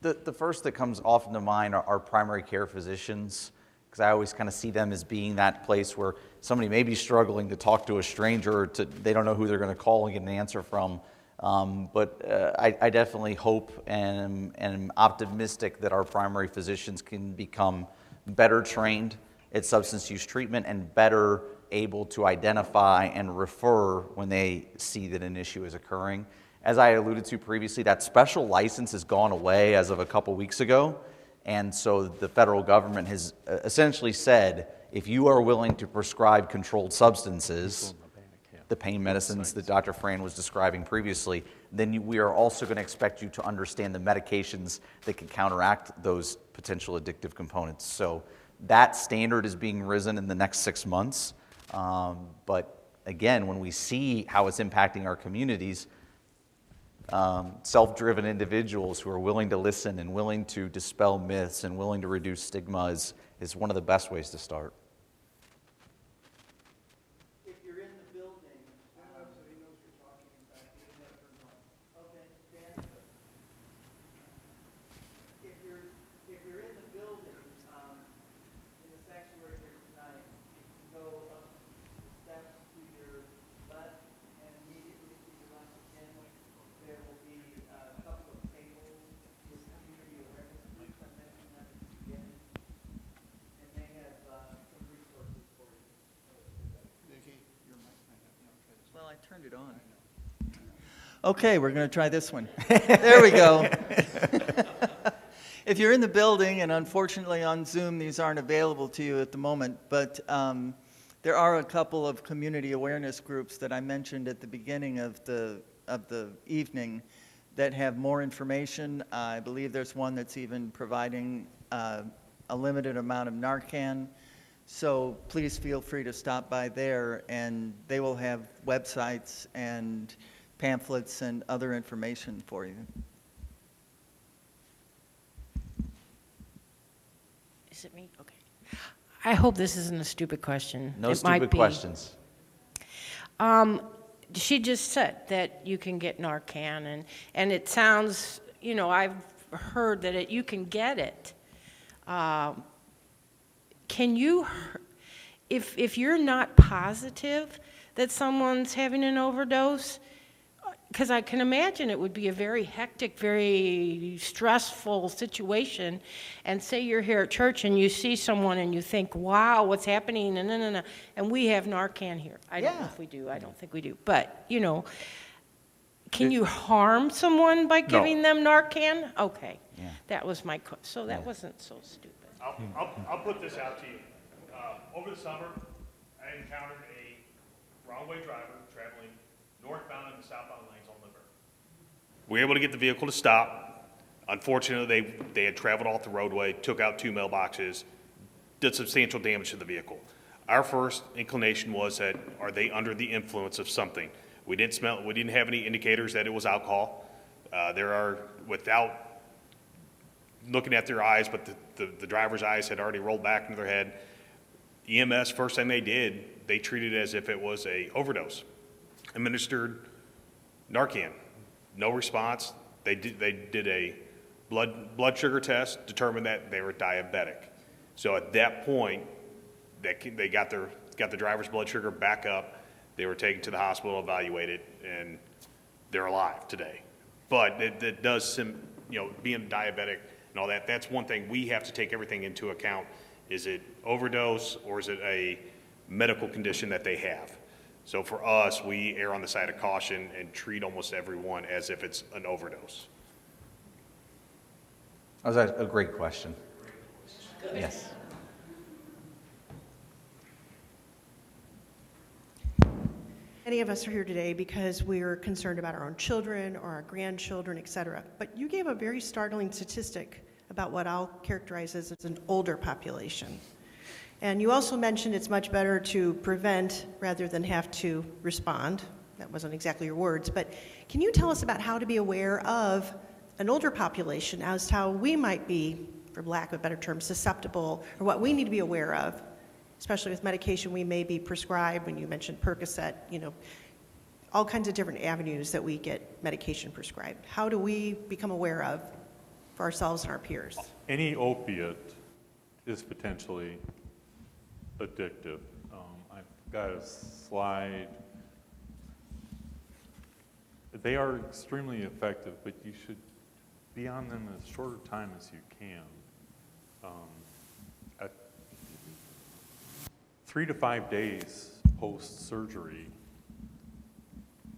Speaker 7: The first that comes often to mind are primary care physicians, because I always kind of see them as being that place where somebody may be struggling to talk to a stranger, or they don't know who they're going to call and get an answer from. But I definitely hope and am optimistic that our primary physicians can become better trained at substance use treatment and better able to identify and refer when they see that an issue is occurring. As I alluded to previously, that special license has gone away as of a couple weeks ago. And so the federal government has essentially said, if you are willing to prescribe controlled substances, the pain medicines that Dr. Fran was describing previously, then we are also going to expect you to understand the medications that can counteract those potential addictive components. So that standard is being risen in the next 6 months. But again, when we see how it's impacting our communities, self-driven individuals who are willing to listen and willing to dispel myths and willing to reduce stigma is one of the best ways to start.
Speaker 1: If you're in the building, so he knows you're talking about okay, Dan. If you're in the building, in the sanctuary here tonight, you can go up the steps to your left, and immediately to your left again, there will be a couple of tables with community awareness groups. I mentioned that at the beginning, and they have some resources for you. Well, I turned it on. Okay, we're going to try this one. There we go. If you're in the building, and unfortunately on Zoom these aren't available to you at the moment, but there are a couple of community awareness groups that I mentioned at the beginning of the evening that have more information. I believe there's one that's even providing a limited amount of Narcan. So please feel free to stop by there, and they will have websites and pamphlets and other information for you.
Speaker 12: Is it me? Okay. I hope this isn't a stupid question.
Speaker 7: No
Speaker 12: It
Speaker 7: stupid
Speaker 12: might be.
Speaker 7: questions.
Speaker 12: She just said that you can get Narcan, and it sounds, I've heard that you can get it. Can you, if you're not positive that someone's having an overdose, because I can imagine it would be a very hectic, very stressful situation, and say you're here at church and you see someone and you think, wow, what's happening, and we have Narcan here. I don't know if we do, I don't think we do, but, can you harm someone by giving them Narcan? Okay, that was my, so that wasn't so stupid.
Speaker 5: I'll put this out to you. Over the summer, I encountered a wrong-way driver traveling northbound and southbound lanes on Liver. We were able to get the vehicle to stop. Unfortunately, they had traveled off the roadway, took out 2 mailboxes, did substantial damage to the vehicle. Our first inclination was that, are they under the influence of something? We didn't have any indicators that it was alcohol. There are, without looking at their eyes, but the driver's eyes had already rolled back into their head. EMS, first thing they did, they treated it as if it was a overdose. Administered Narcan, no response. They did a blood sugar test, determined that they were diabetic. So at that point, they got the driver's blood sugar back up. They were taken to the hospital, evaluated, and they're alive today. But it does, being diabetic and all that, that's one thing we have to take everything into account. Is it overdose, or is it a medical condition that they have? So for us, we err on the side of caution and treat almost everyone as if it's an overdose.
Speaker 7: That was a great question. Yes.
Speaker 13: many of us are here today because we're concerned about our own children or our grandchildren, et cetera. But you gave a very startling statistic about what I'll characterize as an older population. And you also mentioned it's much better to prevent rather than have to respond. That wasn't exactly your words, but can you tell us about how to be aware of an older population as to how we might be, for lack of a better term, susceptible, or what we need to be aware of, especially with medication we may be prescribed? When you mentioned Percocet, all kinds of different avenues that we get medication prescribed. How do we become aware of for ourselves and our peers?
Speaker 2: Any opiate is potentially addictive. I've got a slide. They are extremely effective, but you should be on them as short a time as you can. 3 to 5 days post-surgery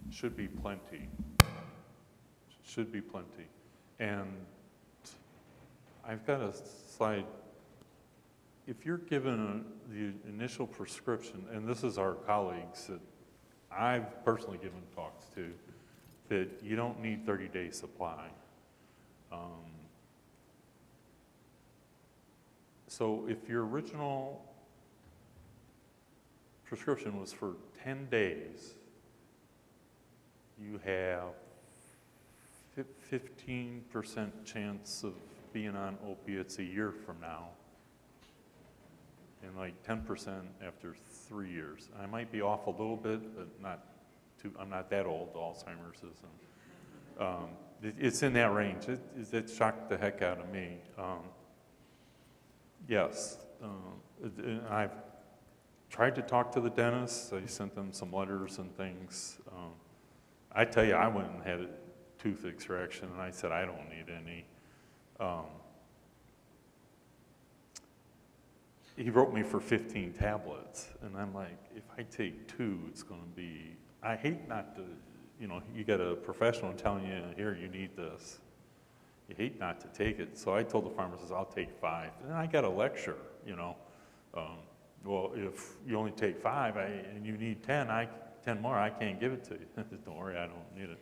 Speaker 2: should be plenty. Should be plenty. And I've got a slide. If you're given the initial prescription, and this is our colleagues that I've personally given talks to, that you don't need 30-day supply. So if your original prescription was for 10 days, you have 15% chance of being on opiates a year from now, and like 10% after 3 years. I might be off a little bit, but not too. I'm not that old. Alzheimer's isn't. It's in that range. It shocked the heck out of me. Yes, I've tried to talk to the dentists. I sent them some letters and things. I tell you, I went and had a tooth extraction, and I said, I don't need any. He wrote me for 15 tablets, and I'm like, if I take 2, it's going to be, I hate not to, you get a professional telling you, here, you need this. You hate not to take it. So I told the pharmacist, I'll take 5. And I got a lecture, well, if you only take 5 and you need 10 more, I can't give it to you. Don't worry, I don't need it.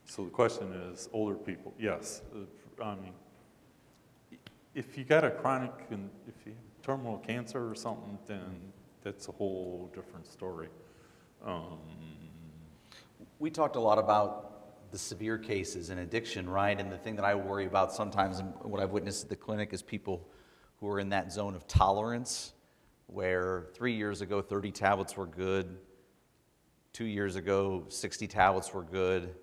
Speaker 2: So the question is, older people, yes. If you got a chronic, and if you have terminal cancer or something, then that's a whole different story.
Speaker 7: We talked a lot about the severe cases and addiction, right? And the thing that I worry about sometimes, and what I've witnessed at the clinic, is people who are in that zone of tolerance, where 3 years ago, 30 tablets were good. 2 years ago, 60 tablets were good.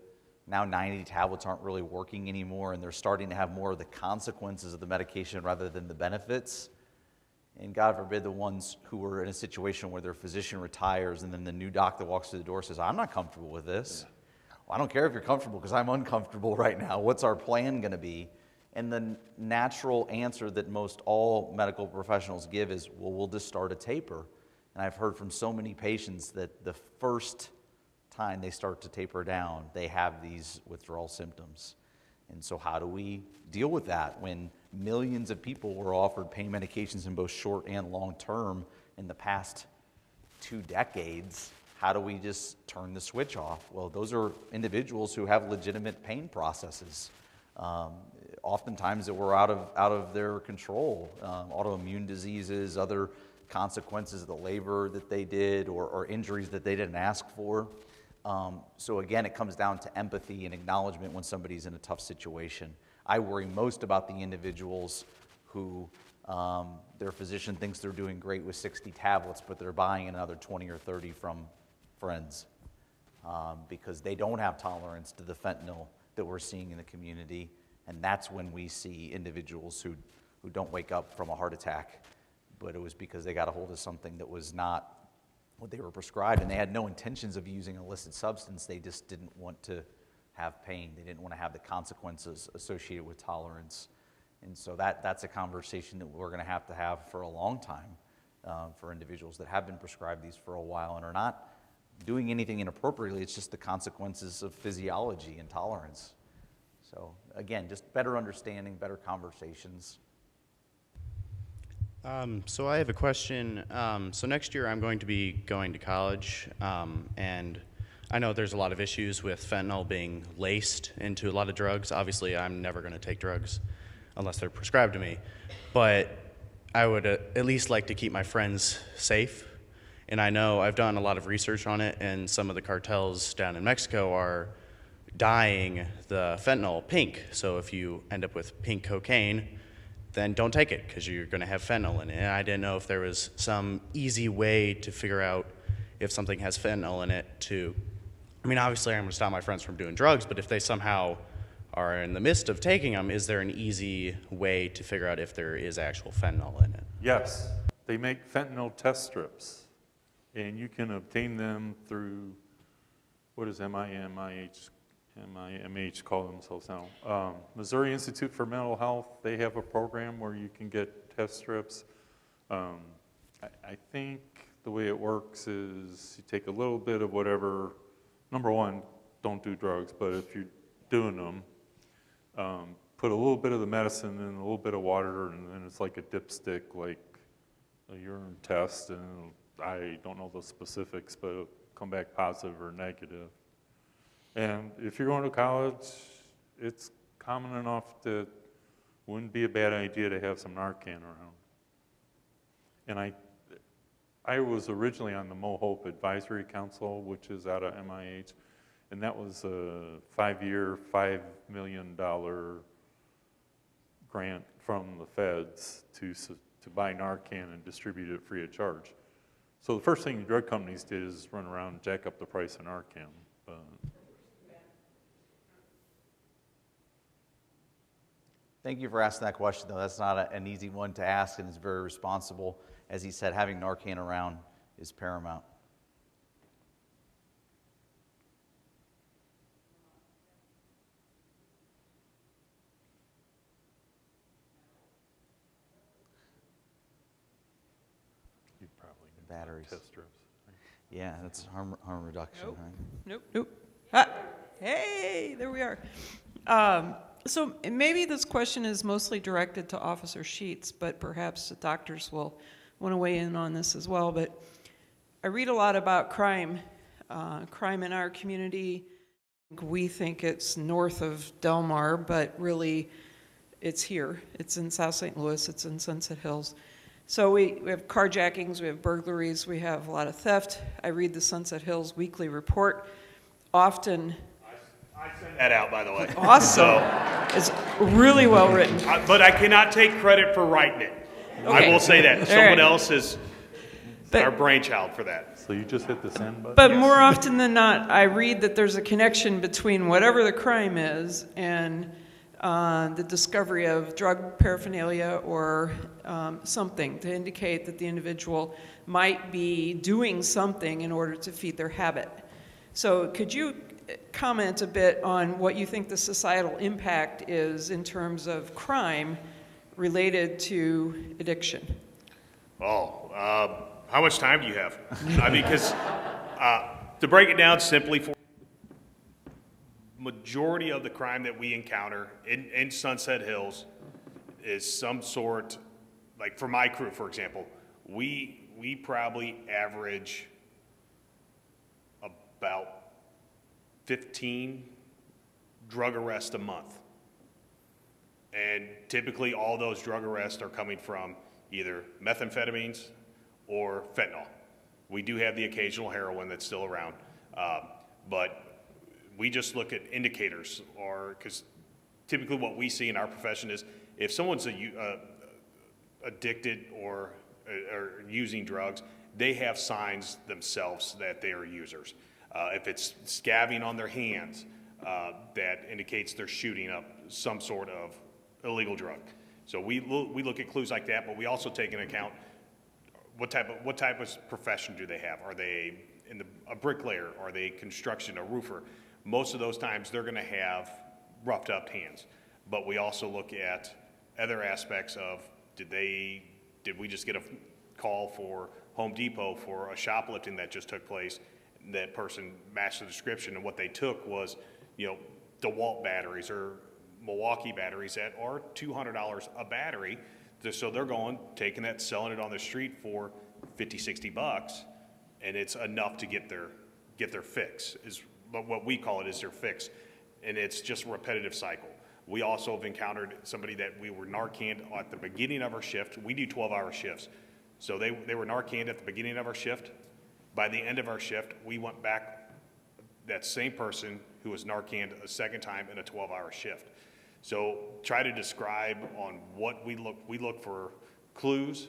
Speaker 7: Now 90 tablets aren't really working anymore, and they're starting to have more of the consequences of the medication rather than the benefits. And God forbid the ones who are in a situation where their physician retires and then the new doc that walks through the door says, I'm not comfortable with this. Well, I don't care if you're comfortable because I'm uncomfortable right now. What's our plan going to be? And the natural answer that most all medical professionals give is, well, we'll just start a taper. And I've heard from so many patients that the first time they start to taper down, they have these withdrawal symptoms. And so how do we deal with that when millions of people were offered pain medications in both short and long term in the past 2 decades? How do we just turn the switch off? Well, those are individuals who have legitimate pain processes, oftentimes that were out of their control, autoimmune diseases, other consequences of the labor that they did, or injuries that they didn't ask for. So again, it comes down to empathy and acknowledgement when somebody's in a tough situation. I worry most about the individuals who their physician thinks they're doing great with 60 tablets, but they're buying another 20 or 30 from friends because they don't have tolerance to the fentanyl that we're seeing in the community. And that's when we see individuals who don't wake up from a heart attack, but it was because they got a hold of something that was not what they were prescribed, and they had no intentions of using an illicit substance. They just didn't want to have pain. They didn't want to have the consequences associated with tolerance. And so that's a conversation that we're going to have for a long time for individuals that have been prescribed these for a while and are not doing anything inappropriately. It's just the consequences of physiology and tolerance. So again, just better understanding, better conversations.
Speaker 14: So I have a question. So next year I'm going to be going to college, and I know there's a lot of issues with fentanyl being laced into a lot of drugs. Obviously, I'm never going to take drugs unless they're prescribed to me, but I would at least like to keep my friends safe. And I know I've done a lot of research on it, and some of the cartels down in Mexico are dyeing the fentanyl pink. So if you end up with pink cocaine, then don't take it because you're going to have fentanyl in it. And I didn't know if there was some easy way to figure out if something has fentanyl in it to, I mean, obviously I'm going to stop my friends from doing drugs, but if they somehow are in the midst of taking them, is there an easy way to figure out if there is actual fentanyl in it?
Speaker 2: Yes, they make fentanyl test strips, and you can obtain them through, what does MIMH call themselves now? Missouri Institute for Mental Health, they have a program where you can get test strips. I think the way it works is you take a little bit of whatever, number one, don't do drugs, but if you're doing them, put a little bit of the medicine in a little bit of water, and then it's like a dipstick, like a urine test, and I don't know the specifics, but it'll come back positive or negative. And if you're going to college, it's common enough that it wouldn't be a bad idea to have some Narcan around. And I was originally on the MoHope Advisory Council, which is out of MIH, and that was a 5-year, $5 million grant from the feds to buy Narcan and distribute it free of charge. So the first thing drug companies did is run around and jack up the price of Narcan. But
Speaker 7: Thank you for asking that question, though. That's not an easy one to ask, and it's very responsible. As he said, having Narcan around is paramount.
Speaker 2: you probably need
Speaker 7: Batteries.
Speaker 2: test strips. Right?
Speaker 7: Yeah, that's harm reduction,
Speaker 15: Nope.
Speaker 7: right?
Speaker 15: Nope. Ah, hey, there we are. So maybe this question is mostly directed to Officer Sheets, but perhaps the doctors will want to weigh in on this as well. But I read a lot about crime in our community. We think it's north of Del Mar, but really it's here. It's in South St. Louis. It's in Sunset Hills. So we have carjackings, we have burglaries, we have a lot of theft. I read the Sunset Hills weekly report. Often...
Speaker 5: I sent that out, by the way.
Speaker 15: Awesome. It's really well written.
Speaker 5: But I cannot take credit for writing it.
Speaker 15: Okay.
Speaker 5: I will say that.
Speaker 15: All
Speaker 5: Someone
Speaker 15: right.
Speaker 5: else is our brainchild for that.
Speaker 2: So you just hit the send button?
Speaker 15: But more often than not, I read that there's a connection between whatever the crime is and the discovery of drug paraphernalia or something to indicate that the individual might be doing something in order to feed their habit. So could you comment a bit on what you think the societal impact is in terms of crime related to addiction?
Speaker 5: Oh, how much time do you have? I mean, because to break it down simply, for majority of the crime that we encounter in Sunset Hills is some sort, like for my crew, for example, we probably average about 15 drug arrests a month. And typically all those drug arrests are coming from either methamphetamines or fentanyl. We do have the occasional heroin that's still around, but we just look at indicators, or because typically what we see in our profession is if someone's addicted or using drugs, they have signs themselves that they are users. If it's scabbing on their hands, that indicates they're shooting up some sort of illegal drug. So we look at clues like that, but we also take into account what type of profession do they have? Are they a bricklayer? Are they construction, a roofer? Most of those times they're going to have roughed up hands. But we also look at other aspects of did we just get a call for Home Depot for a shoplifting that just took place? That person matched the description, and what they took was, DeWalt batteries or Milwaukee batteries that are $200 a battery So they're going, taking that, selling it on the street for 50, 60 bucks, and it's enough to get their fix, but what we call it is their fix, and it's just a repetitive cycle. We also have encountered somebody that we were Narcaned at the beginning of our shift. We do 12-hour shifts. So they were Narcaned at the beginning of our shift. By the end of our shift, we went back, that same person who was Narcaned a second time in a 12-hour shift. So try to describe on what we look for clues,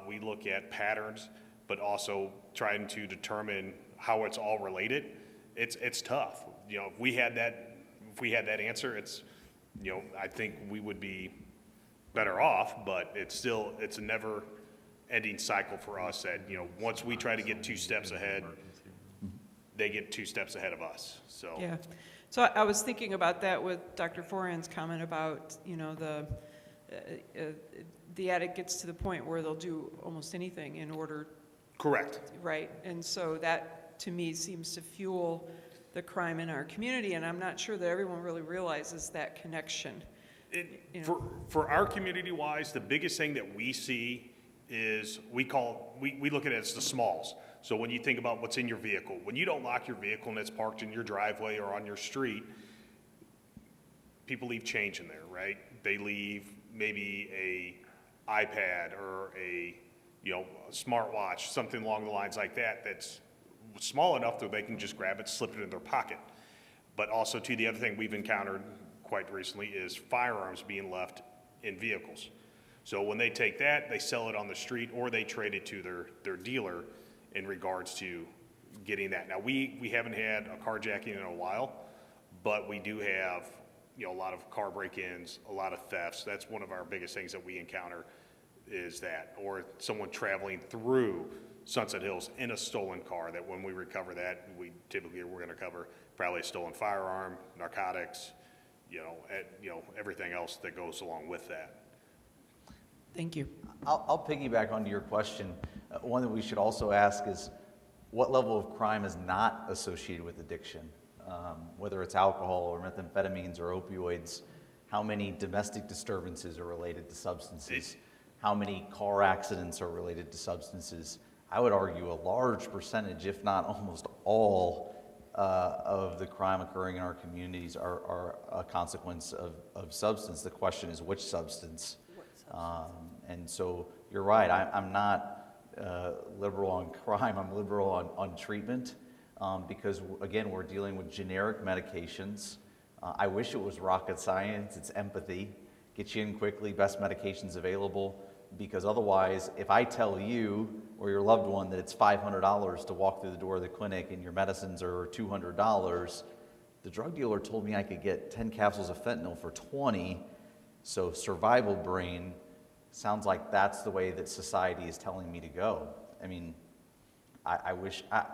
Speaker 5: we look at patterns, but also trying to determine how it's all related. It's tough. You know, if we had that answer, I think we would be better off, but it's a never ending cycle for us that, once we try to get 2 steps ahead, they get 2 steps ahead of us, so.
Speaker 15: Yeah. So I was thinking about that with Dr. Foran's comment about, the addict gets to the point where they'll do almost anything in order.
Speaker 5: Correct.
Speaker 15: Right. And so that, to me, seems to fuel the crime in our community, and I'm not sure that everyone really realizes that connection.
Speaker 5: For our community-wise, the biggest thing that we see is we look at it as the smalls. So when you think about what's in your vehicle, when you don't lock your vehicle and it's parked in your driveway or on your street, people leave change in there, right? They leave maybe a iPad or a smartwatch, something along the lines like that, that's small enough that they can just grab it, slip it in their pocket. But also, too, the other thing we've encountered quite recently is firearms being left in vehicles. So when they take that, they sell it on the street or they trade it to their dealer in regards to getting that. Now, we haven't had a carjacking in a while, but we do have a lot of car break-ins, a lot of thefts. That's one of our biggest things that we encounter is that, or someone traveling through Sunset Hills in a stolen car, that when we recover that, we're going to cover probably a stolen firearm, narcotics, everything else that goes along with that.
Speaker 15: Thank you.
Speaker 7: I'll piggyback onto your question. One that we should also ask is, what level of crime is not associated with addiction? Whether it's alcohol or methamphetamines or opioids, how many domestic disturbances are related to substances? How many car accidents are related to substances? I would argue a large percentage, if not almost all, of the crime occurring in our communities are a consequence of substance. The question is which substance? And so you're right, I'm not liberal on crime, I'm liberal on treatment because, again, we're dealing with generic medications. I wish it was rocket science, it's empathy. Get you in quickly, best medications available, because otherwise, if I tell you or your loved one that it's $500 to walk through the door of the clinic and your medicines are $200, the drug dealer told me I could get 10 capsules of fentanyl for 20, so survival brain sounds like that's the way that society is telling me to go. I mean, I wish I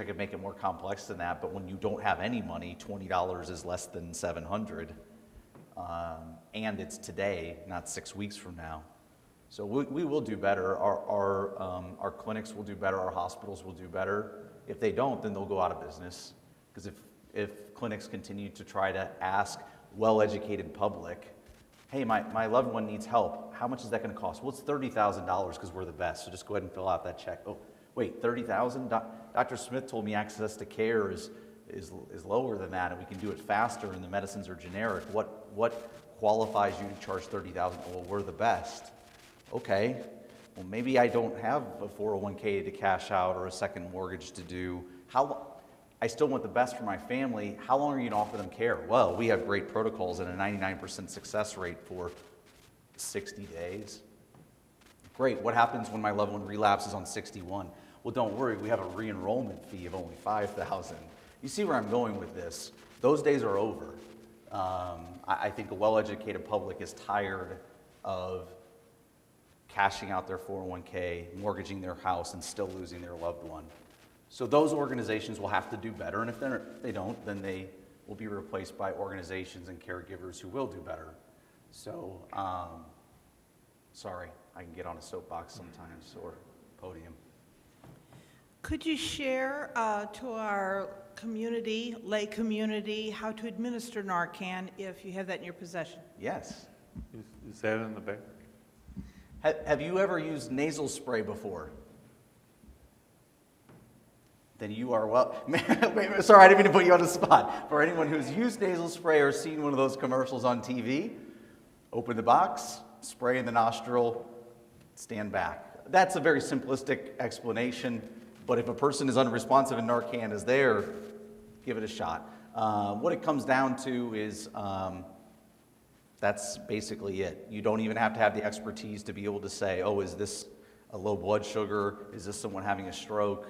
Speaker 7: could make it more complex than that, but when you don't have any money, $20 is less than $700, and it's today, not 6 weeks from now. So we will do better. Our clinics will do better. Our hospitals will do better. If they don't, then they'll go out of business. Because if clinics continue to try to ask well-educated public, hey, my loved one needs help, how much is that going to cost? Well, it's $30,000 because we're the best, so just go ahead and fill out that check. Oh, wait, $30,000? Dr. Smith told me access to care is lower than that, and we can do it faster, and the medicines are generic. What qualifies you to charge $30,000? Well, we're the best. Okay, well, maybe I don't have a 401k to cash out or a second mortgage to do. I still want the best for my family. How long are you going to offer them care? Well, we have great protocols and a 99% success rate for 60 days. Great, what happens when my loved one relapses on 61? Well, don't worry, we have a re-enrollment fee of only $5,000. You see where I'm going with this. Those days are over. I think a well-educated public is tired of cashing out their 401k, mortgaging their house, and still losing their loved one. So those organizations will have to do better, and if they don't, then they will be replaced by organizations and caregivers who will do better. So, sorry, I can get on a soapbox sometimes, or podium.
Speaker 16: Could you share to our community, lay community, how to administer Narcan if you have that in your possession?
Speaker 7: Yes.
Speaker 2: Is that in the back?
Speaker 7: Have you ever used nasal spray before? Then you are well. Sorry, I didn't mean to put you on the spot. For anyone who's used nasal spray or seen one of those commercials on TV, open the box, spray in the nostril, stand back. That's a very simplistic explanation, but if a person is unresponsive and Narcan is there, give it a shot. What it comes down to is that's basically it. You don't even have to have the expertise to be able to say, oh, is this a low blood sugar? Is this someone having a stroke?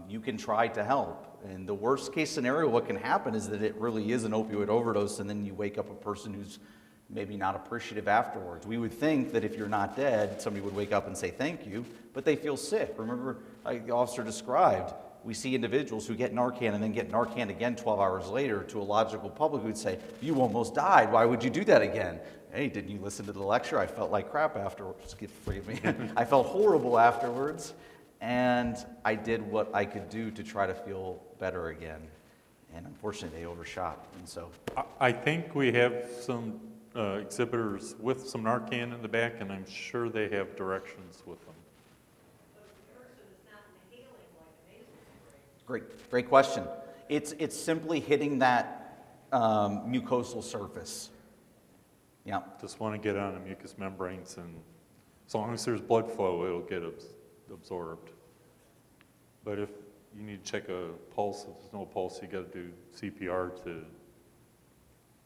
Speaker 7: You can try to help. And the worst case scenario, what can happen is that it really is an opioid overdose, and then you wake up a person who's maybe not appreciative afterwards. We would think that if you're not dead, somebody would wake up and say thank you, but they feel sick. Remember, like the officer described, we see individuals who get Narcan and then get Narcan again 12 hours later to a logical public who'd say, you almost died, why would you do that again? Hey, didn't you listen to the lecture? I felt like crap afterwards. Forgive me. I felt horrible afterwards, and I did what I could do to try to feel better again. And unfortunately, they overshot. And so
Speaker 2: I think we have some exhibitors with some Narcan in the back, and I'm sure they have directions with them.
Speaker 7: Great question. It's simply hitting that mucosal surface. Yeah.
Speaker 2: Just want to get on the mucous membranes, and as long as there's blood flow, it'll get absorbed. But if you need to check a pulse, if there's no pulse, you got to do CPR to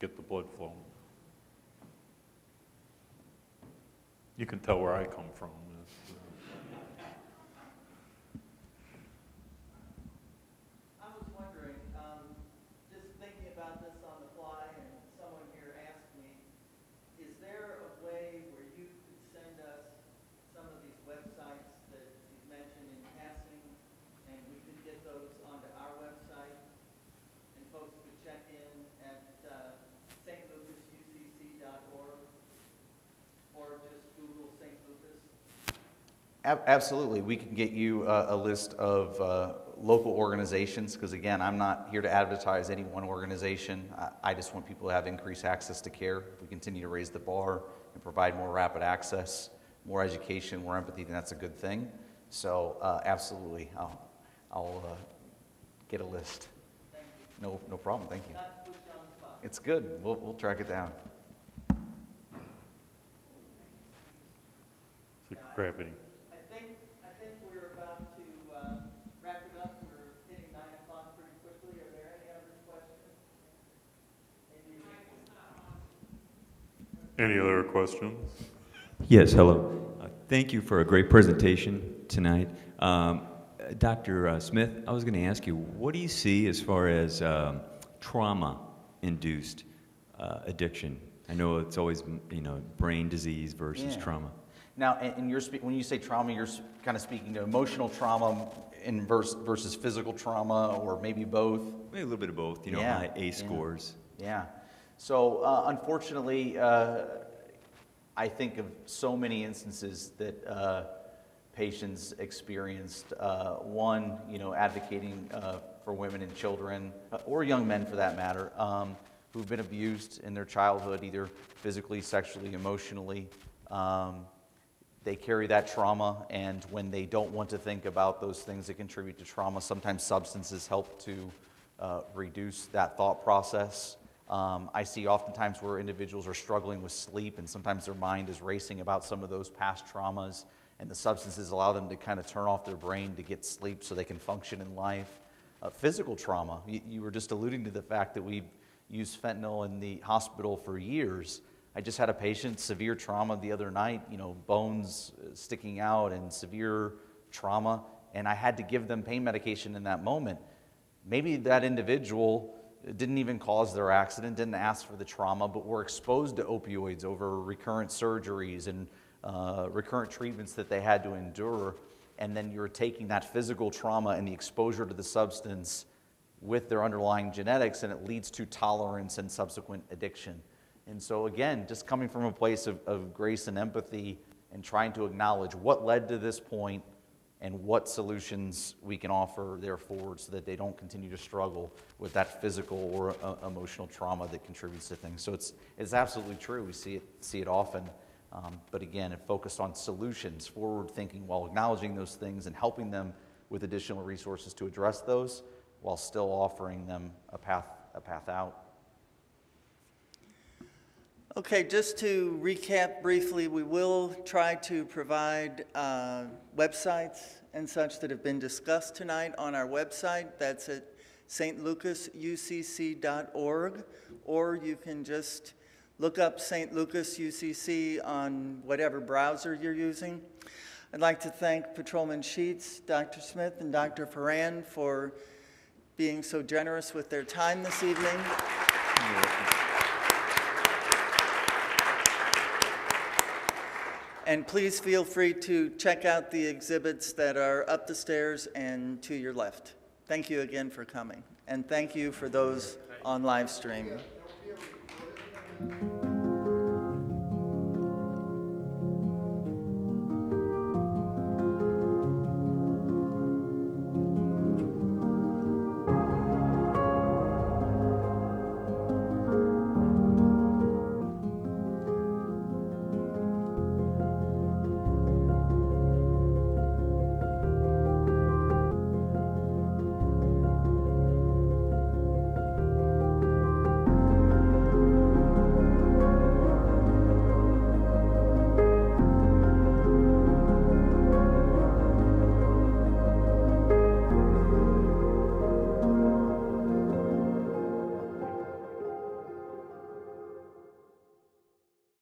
Speaker 2: get the blood flow. You can tell where I come from.
Speaker 1: I was wondering, just thinking about this on the fly, and someone here asked me, is there a way where you could send us some of these websites that you've mentioned in passing, and we could get those onto our website, and folks could check in at stlucasucc.org, or just Google St. Lucas?
Speaker 7: Absolutely. We can get you a list of local organizations, because again, I'm not here to advertise any one organization. I just want people to have increased access to care. If we continue to raise the bar and provide more rapid access, more education, more empathy, then that's a good thing. So absolutely, I'll get a list. No problem. Thank you. It's good. We'll track it down.
Speaker 2: Gravity.
Speaker 1: I think we're about to wrap it up. We're hitting 9 o'clock pretty quickly. Are there any other questions?
Speaker 2: Any other questions?
Speaker 17: Yes, hello. Thank you for a great presentation tonight. Dr. Smith, I was going to ask you, what do you see as far as trauma-induced addiction? I know it's always, brain disease versus trauma.
Speaker 7: Now, and when you say trauma, you're kind of speaking to emotional trauma versus physical trauma, or maybe both?
Speaker 17: Maybe a little bit of both, high ACE scores.
Speaker 7: Yeah. So, unfortunately, I think of so many instances that patients experienced. One, advocating for women and children, or young men for that matter, who've been abused in their childhood, either physically, sexually, emotionally. They carry that trauma, and when they don't want to think about those things that contribute to trauma, sometimes substances help to reduce that thought process. I see oftentimes where individuals are struggling with sleep, and sometimes their mind is racing about some of those past traumas, and the substances allow them to kind of turn off their brain to get sleep so they can function in life. Physical trauma, you were just alluding to the fact that we've used fentanyl in the hospital for years. I just had a patient, severe trauma the other night, bones sticking out and severe trauma, and I had to give them pain medication in that moment. Maybe that individual didn't even cause their accident, didn't ask for the trauma, but were exposed to opioids over recurrent surgeries and recurrent treatments that they had to endure, and then you're taking that physical trauma and the exposure to the substance with their underlying genetics, and it leads to tolerance and subsequent addiction. And so again, just coming from a place of grace and empathy and trying to acknowledge what led to this point and what solutions we can offer there forward so that they don't continue to struggle with that physical or emotional trauma that contributes to things. So it's absolutely true. We see it often. But again, it focused on solutions, forward thinking, while acknowledging those things and helping them with additional resources to address those, while still offering them a path out.
Speaker 1: Okay, just to recap briefly, we will try to provide websites and such that have been discussed tonight on our website. That's at stlucasucc.org, or you can just look up St. Lucas UCC on whatever browser you're using. I'd like to thank Patrolman Sheets, Dr. Smith, and Dr. Ferran for being so generous with their time this evening. And please feel free to check out the exhibits that are up the stairs and to your left. Thank you again for coming. And thank you for those on live stream.